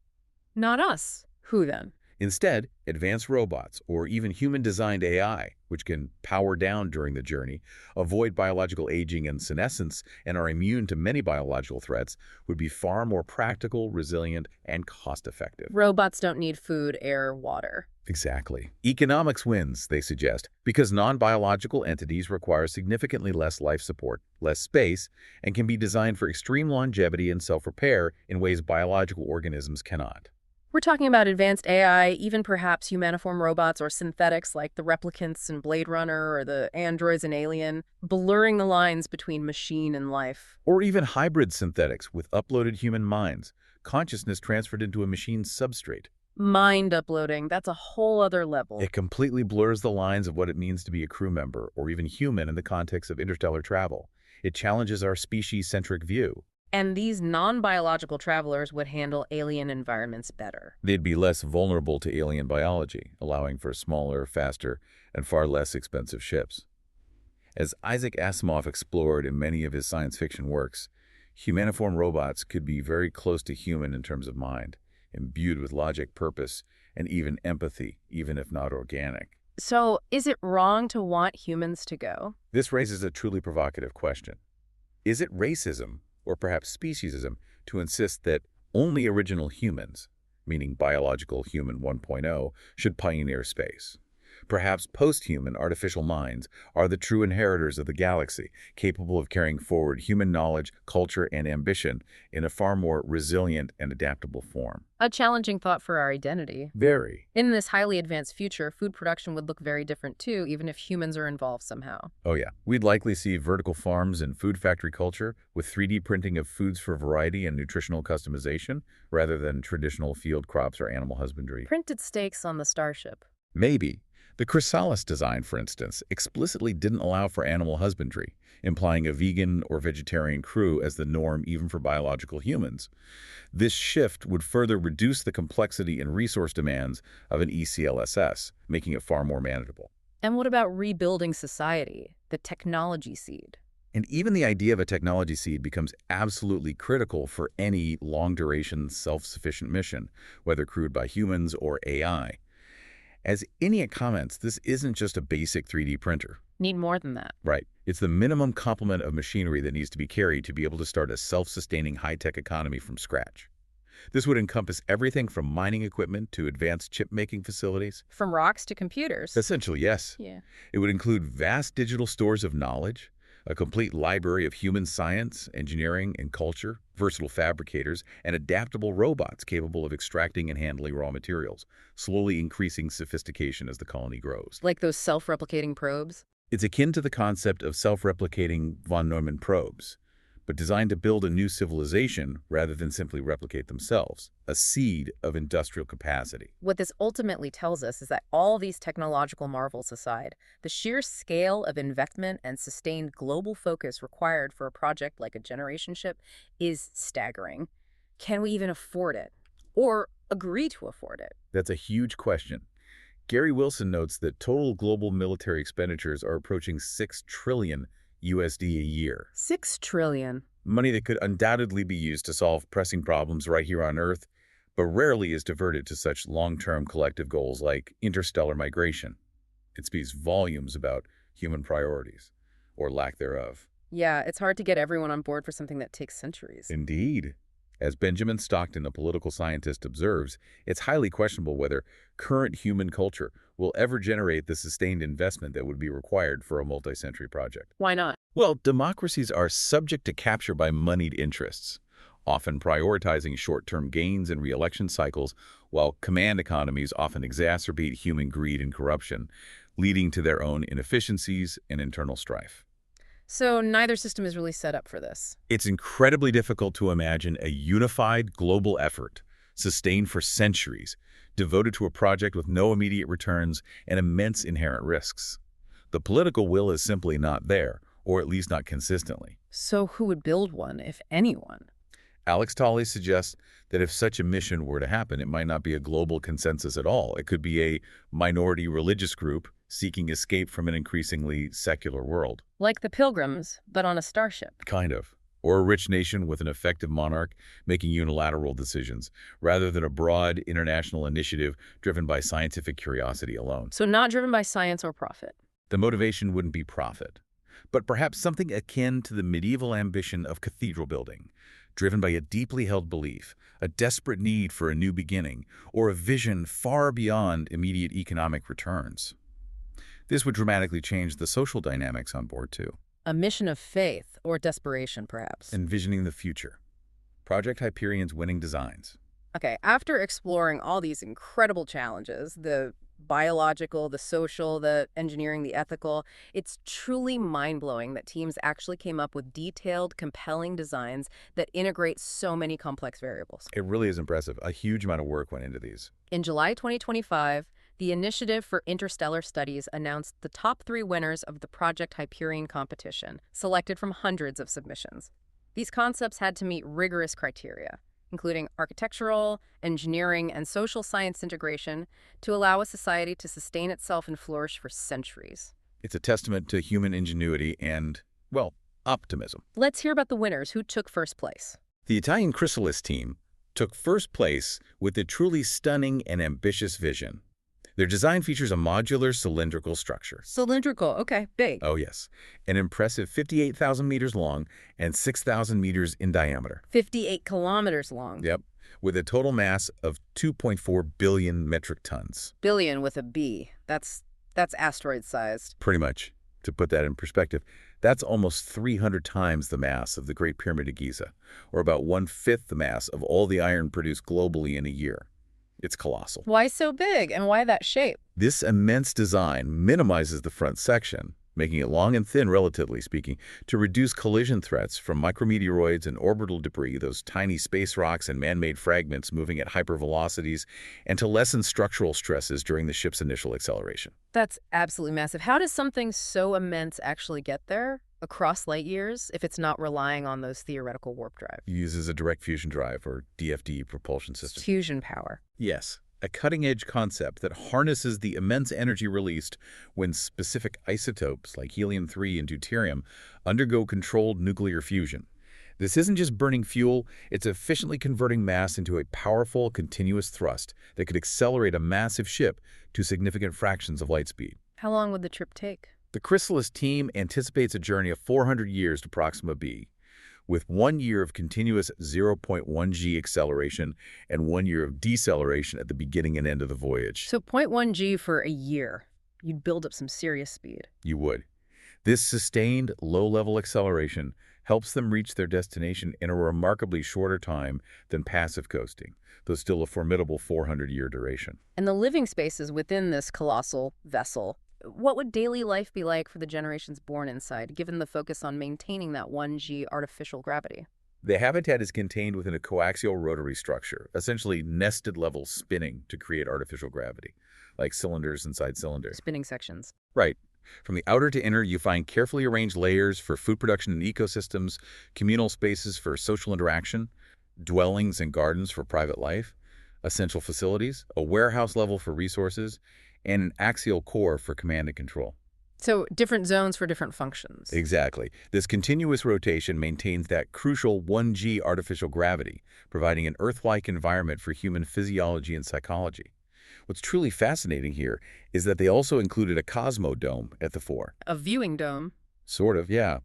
Not us. Who then? Instead, advanced robots or even human-designed AI, which can power down during the journey, avoid biological aging and senescence, and are immune to many biological threats, would be far more practical, resilient, and cost-effective. Robots don't need food, air, water. Exactly. Economics wins, they suggest, because non-biological entities require significantly less life support, less space, and can be designed for extreme longevity and self-repair in ways biological organisms cannot. We're talking about advanced AI, even perhaps humaniform robots or synthetics like the replicants in Blade Runner or the androids in Alien, blurring the lines between machine and life. Or even hybrid synthetics with uploaded human minds, consciousness transferred into a machine's substrate. Mind uploading, that's a whole other level. It completely blurs the lines of what it means to be a crew member or even human in the context of interstellar travel. It challenges our species-centric view. And these non-biological travelers would handle alien environments better. They'd be less vulnerable to alien biology, allowing for smaller, faster, and far less expensive ships. As Isaac Asimov explored in many of his science fiction works, humaniform robots could be very close to human in terms of mind, imbued with logic, purpose, and even empathy, even if not organic. So, is it wrong to want humans to go? This raises a truly provocative question. Is it racism, or perhaps speciesism, to insist that only original humans, meaning biological human 1.0, should pioneer space? Perhaps post-human artificial minds are the true inheritors of the galaxy, capable of carrying forward human knowledge, culture, and ambition in a far more resilient and adaptable form. A challenging thought for our identity. Very. In this highly advanced future, food production would look very different too, even if humans are involved somehow. Oh yeah. We'd likely see vertical farms and food factory culture with 3D printing of foods for variety and nutritional customization, rather than traditional field crops or animal husbandry. Printed steaks on the Starship. Maybe. The chrysalis design, for instance, explicitly didn't allow for animal husbandry, implying a vegan or vegetarian crew as the norm even for biological humans. This shift would further reduce the complexity and resource demands of an ECLSS, making it far more manageable. And what about rebuilding society, the technology seed? And even the idea of a technology seed becomes absolutely critical for any long-duration, self-sufficient mission, whether crewed by humans or AI. As ENIAC comments, this isn't just a basic 3D printer. Need more than that. Right. It's the minimum complement of machinery that needs to be carried to be able to start a self-sustaining high-tech economy from scratch. This would encompass everything from mining equipment to advanced chip-making facilities. From rocks to computers. Essentially, yes. Yeah. It would include vast digital stores of knowledge, a complete library of human science, engineering, and culture, versatile fabricators, and adaptable robots capable of extracting and handling raw materials, slowly increasing sophistication as the colony grows. Like those self-replicating probes? It's akin to the concept of self-replicating von Neumann probes, but designed to build a new civilization rather than simply replicate themselves, a seed of industrial capacity. What this ultimately tells us is that all these technological marvels aside, the sheer scale of investment and sustained global focus required for a project like a generation ship is staggering. Can we even afford it? Or agree to afford it? That's a huge question. Gary Wilson notes that total global military expenditures are approaching $6 trillion USD a year. 6 trillion. Money that could undoubtedly be used to solve pressing problems right here on Earth, but rarely is diverted to such long-term collective goals like interstellar migration. It speaks volumes about human priorities, or lack thereof. Yeah, it's hard to get everyone on board for something that takes centuries. Indeed. As Benjamin Stockton, a political scientist, observes, it's highly questionable whether current human culture will ever generate the sustained investment that would be required for a multi-century project. Why not? Well, democracies are subject to capture by moneyed interests, often prioritizing short-term gains and re-election cycles, while command economies often exacerbate human greed and corruption, leading to their own inefficiencies and internal strife. So neither system is really set up for this. It's incredibly difficult to imagine a unified global effort, sustained for centuries, devoted to a project with no immediate returns and immense inherent risks. The political will is simply not there, or at least not consistently. So who would build one, if anyone? Alex Tolley suggests that if such a mission were to happen, it might not be a global consensus at all. It could be a minority religious group seeking escape from an increasingly secular world. Like the Pilgrims, but on a starship. Kind of. Or a rich nation with an effective monarch making unilateral decisions, rather than a broad international initiative driven by scientific curiosity alone. So not driven by science or profit. The motivation wouldn't be profit, but perhaps something akin to the medieval ambition of cathedral building, driven by a deeply held belief, a desperate need for a new beginning, or a vision far beyond immediate economic returns. This would dramatically change the social dynamics on board, too. A mission of faith or desperation, perhaps. Envisioning the future. Project Hyperion's winning designs. Okay, after exploring all these incredible challenges, the biological, the social, the engineering, the ethical, it's truly mind-blowing that teams actually came up with detailed, compelling designs that integrate so many complex variables. It really is impressive. A huge amount of work went into these. In July 2025, the Initiative for Interstellar Studies announced the top 3 winners of the Project Hyperion competition, selected from hundreds of submissions. These concepts had to meet rigorous criteria, including architectural, engineering, and social science integration, to allow a society to sustain itself and flourish for centuries. It's a testament to human ingenuity and, well, optimism. Let's hear about the winners who took first place. The Italian Chrysalis team took first place with a truly stunning and ambitious vision. Their design features a modular cylindrical structure. Cylindrical, okay, big. Oh, yes. An impressive 58,000 meters long and 6,000 meters in diameter. 58 kilometers long. Yep. With a total mass of 2.4 billion metric tons. Billion with a B. That's asteroid-sized. Pretty much. To put that in perspective, that's almost 300 times the mass of the Great Pyramid of Giza, or about 1/5 the mass of all the iron produced globally in a year. It's colossal. Why so big, and why that shape? This immense design minimizes the front section, making it long and thin, relatively speaking, to reduce collision threats from micrometeoroids and orbital debris, those tiny space rocks and man-made fragments moving at hypervelocities, and to lessen structural stresses during the ship's initial acceleration. That's absolutely massive. How does something so immense actually get there across light years if it's not relying on those theoretical warp drives? It uses a direct fusion drive, or DFD, propulsion system. Fusion power. Yes, a cutting-edge concept that harnesses the immense energy released when specific isotopes like helium-3 and deuterium undergo controlled nuclear fusion. This isn't just burning fuel, it's efficiently converting mass into a powerful, continuous thrust that could accelerate a massive ship to significant fractions of light speed. How long would the trip take? The Chrysalis team anticipates a journey of 400 years to Proxima b, with 1 year of continuous 0.1 g acceleration and 1 year of deceleration at the beginning and end of the voyage. So 0.1 g for a year. You'd build up some serious speed. You would. This sustained low-level acceleration helps them reach their destination in a remarkably shorter time than passive coasting, though still a formidable 400-year duration. And the living spaces within this colossal vessel, what would daily life be like for the generations born inside, given the focus on maintaining that 1G artificial gravity? The habitat is contained within a coaxial rotary structure, essentially nested levels spinning to create artificial gravity, like cylinders inside cylinders. Spinning sections. Right. From the outer to inner, you find carefully arranged layers for food production and ecosystems, communal spaces for social interaction, dwellings and gardens for private life, essential facilities, a warehouse level for resources, and an axial core for command and control. So different zones for different functions. Exactly. This continuous rotation maintains that crucial 1G artificial gravity, providing an Earth-like environment for human physiology and psychology. What's truly fascinating here is that they also included a cosmodome at the fore. A viewing dome. Sort of, yeah.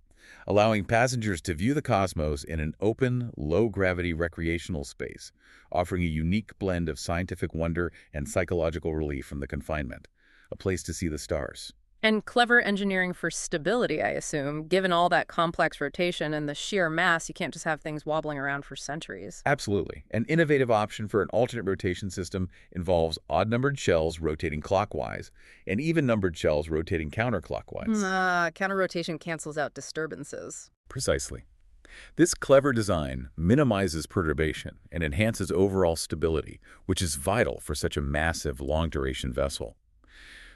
Allowing passengers to view the cosmos in an open, low-gravity recreational space, offering a unique blend of scientific wonder and psychological relief from the confinement. A place to see the stars. And clever engineering for stability, I assume. Given all that complex rotation and the sheer mass, you can't just have things wobbling around for centuries. Absolutely. An innovative option for an alternate rotation system involves odd-numbered shells rotating clockwise and even-numbered shells rotating counterclockwise. Counter-rotation cancels out disturbances. Precisely. This clever design minimizes perturbation and enhances overall stability, which is vital for such a massive, long-duration vessel.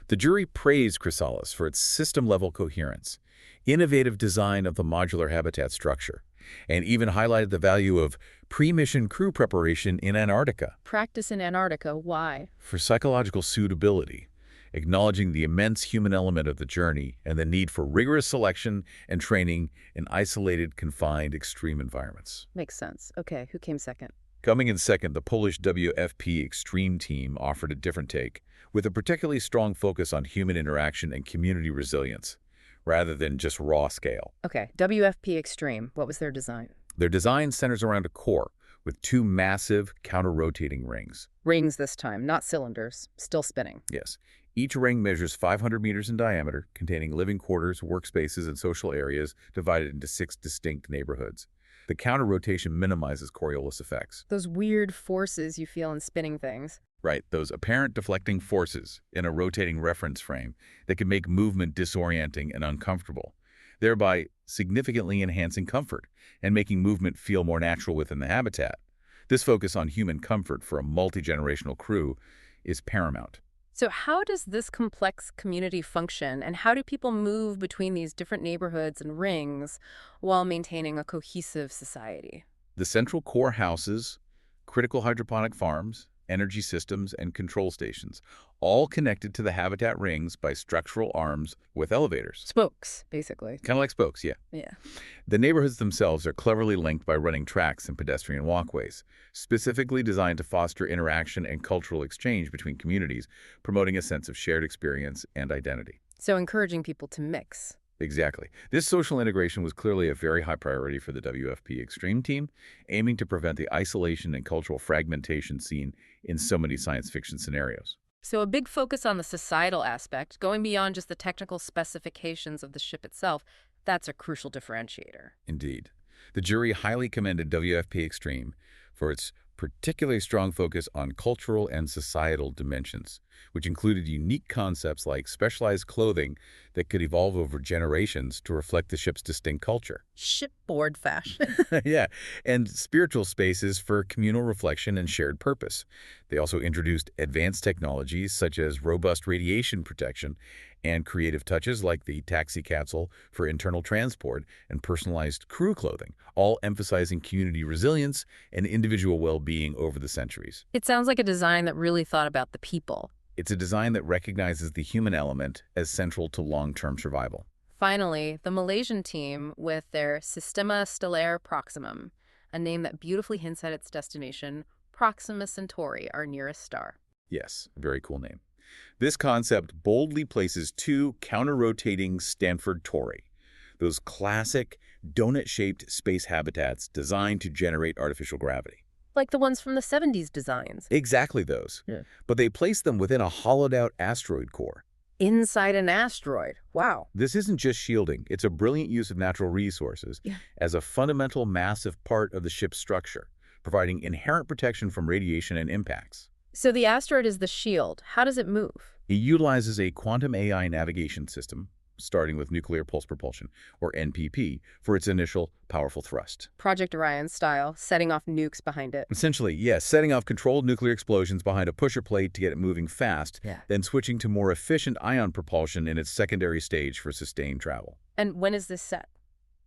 The jury praised Chrysalis for its system-level coherence, innovative design of the modular habitat structure, and even highlighted the value of pre-mission crew preparation in Antarctica. Practice in Antarctica, why? For psychological suitability, acknowledging the immense human element of the journey and the need for rigorous selection and training in isolated, confined, extreme environments. Makes sense. Okay, who came second? Coming in second, the Polish WFP Extreme team offered a different take, with a particularly strong focus on human interaction and community resilience, rather than just raw scale. Okay, WFP Extreme. What was their design? Their design centers around a core with 2 massive counter-rotating rings. Rings this time, not cylinders. Still spinning. Yes. Each ring measures 500 meters in diameter, containing living quarters, workspaces, and social areas divided into 6 distinct neighborhoods. The counter-rotation minimizes Coriolis effects. Those weird forces you feel in spinning things. Right, those apparent deflecting forces in a rotating reference frame that can make movement disorienting and uncomfortable, thereby significantly enhancing comfort and making movement feel more natural within the habitat. This focus on human comfort for a multi-generational crew is paramount. So how does this complex community function, and how do people move between these different neighborhoods and rings while maintaining a cohesive society? The central core houses critical hydroponic farms, energy systems, and control stations, all connected to the habitat rings by structural arms with elevators. Spokes, basically. Kind of like spokes, yeah. Yeah. The neighborhoods themselves are cleverly linked by running tracks and pedestrian walkways, specifically designed to foster interaction and cultural exchange between communities, promoting a sense of shared experience and identity. So encouraging people to mix. Exactly. This social integration was clearly a very high priority for the WFP Extreme team, aiming to prevent the isolation and cultural fragmentation seen in so many science fiction scenarios. So a big focus on the societal aspect, going beyond just the technical specifications of the ship itself, that's a crucial differentiator. Indeed. The jury highly commended WFP Extreme for its particularly strong focus on cultural and societal dimensions, which included unique concepts like specialized clothing that could evolve over generations to reflect the ship's distinct culture. Shipboard fashion. Yeah, and spiritual spaces for communal reflection and shared purpose. They also introduced advanced technologies such as robust radiation protection and creative touches like the taxi capsule for internal transport and personalized crew clothing, all emphasizing community resilience and individual well-being over the centuries. It sounds like a design that really thought about the people. It's a design that recognizes the human element as central to long-term survival. Finally, the Malaysian team with their Sistema Stellaire Proximum, a name that beautifully hints at its destination, Proxima Centauri, our nearest star. Yes, very cool name. This concept boldly places two counter-rotating Stanford Tori, those classic donut-shaped space habitats designed to generate artificial gravity. Like the ones from the 70s designs. Exactly those. Yeah. But they place them within a hollowed-out asteroid core. Inside an asteroid. Wow. This isn't just shielding, it's a brilliant use of natural resources as a fundamental massive part of the ship's structure, providing inherent protection from radiation and impacts. So the asteroid is the shield. How does it move? It utilizes a quantum AI navigation system, starting with nuclear pulse propulsion, or NPP, for its initial powerful thrust. Project Orion style, setting off nukes behind it. Essentially, yes, setting off controlled nuclear explosions behind a pusher plate to get it moving fast, then switching to more efficient ion propulsion in its secondary stage for sustained travel. And when is this set?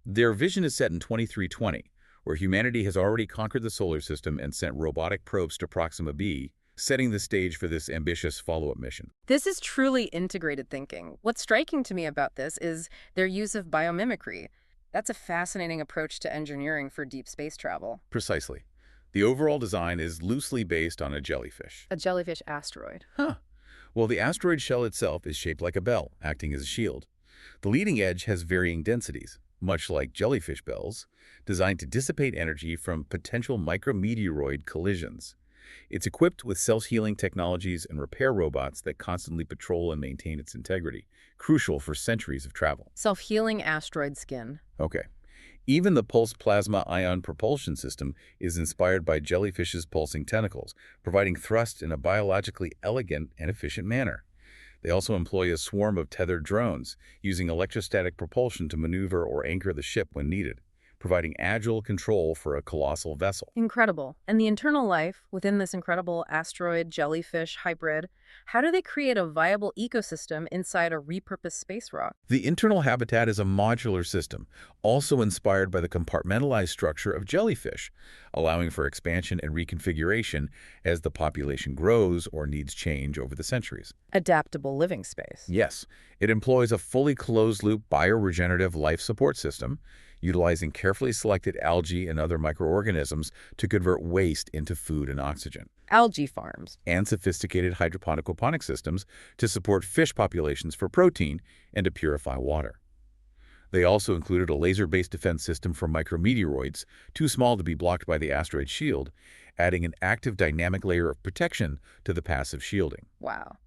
Their vision is set in 2320, where humanity has already conquered the solar system and sent robotic probes to Proxima b, setting the stage for this ambitious follow-up mission. This is truly integrated thinking. What's striking to me about this is their use of biomimicry. That's a fascinating approach to engineering for deep space travel. Precisely. The overall design is loosely based on a jellyfish. A jellyfish asteroid. Huh. Well, the asteroid shell itself is shaped like a bell, acting as a shield. The leading edge has varying densities, much like jellyfish bells, designed to dissipate energy from potential micrometeoroid collisions. It's equipped with self-healing technologies and repair robots that constantly patrol and maintain its integrity, crucial for centuries of travel. Self-healing asteroid skin. Okay. Even the pulsed plasma ion propulsion system is inspired by jellyfish's pulsing tentacles, providing thrust in a biologically elegant and efficient manner. They also employ a swarm of tethered drones, using electrostatic propulsion to maneuver or anchor the ship when needed, providing agile control for a colossal vessel. Incredible. And the internal life within this incredible asteroid jellyfish hybrid, how do they create a viable ecosystem inside a repurposed space rock? The internal habitat is a modular system, also inspired by the compartmentalized structure of jellyfish, allowing for expansion and reconfiguration as the population grows or needs change over the centuries. Adaptable living space. Yes, it employs a fully closed-loop bioregenerative life support system, utilizing carefully selected algae and other microorganisms to convert waste into food and oxygen. Algae farms. And sophisticated hydroponic aquaponic systems to support fish populations for protein and to purify water. They also included a laser-based defense system for micrometeoroids, too small to be blocked by the asteroid shield, adding an active dynamic layer of protection to the passive shielding. Wow.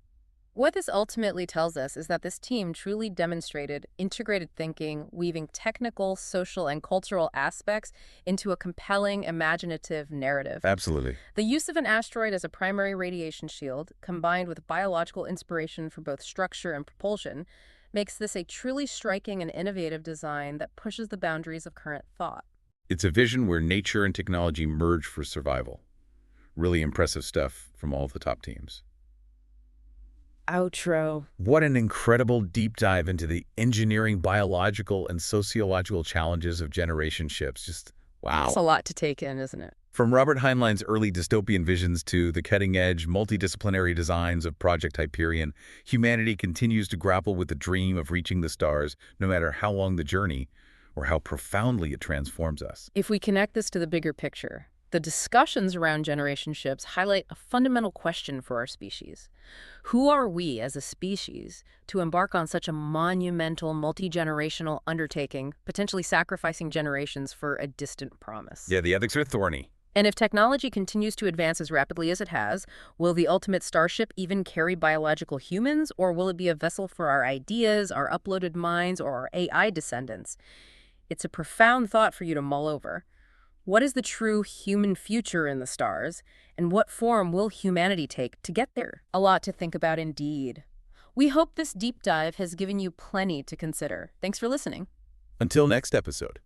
What this ultimately tells us is that this team truly demonstrated integrated thinking, weaving technical, social, and cultural aspects into a compelling, imaginative narrative. Absolutely. The use of an asteroid as a primary radiation shield, combined with biological inspiration for both structure and propulsion, makes this a truly striking and innovative design that pushes the boundaries of current thought. It's a vision where nature and technology merge for survival. Really impressive stuff from all of the top teams. Outro. What an incredible deep dive into the engineering, biological, and sociological challenges of generation ships. Just wow. It's a lot to take in, isn't it? From Robert Heinlein's early dystopian visions to the cutting-edge, multidisciplinary designs of Project Hyperion, humanity continues to grapple with the dream of reaching the stars, no matter how long the journey or how profoundly it transforms us. If we connect this to the bigger picture, the discussions around generation ships highlight a fundamental question for our species. Who are we as a species to embark on such a monumental, multi-generational undertaking, potentially sacrificing generations for a distant promise? Yeah, the ethics are thorny. And if technology continues to advance as rapidly as it has, will the ultimate starship even carry biological humans, or will it be a vessel for our ideas, our uploaded minds, or our AI descendants? It's a profound thought for you to mull over. What is the true human future in the stars, and what form will humanity take to get there? A lot to think about indeed. We hope this deep dive has given you plenty to consider. Thanks for listening. Until next episode.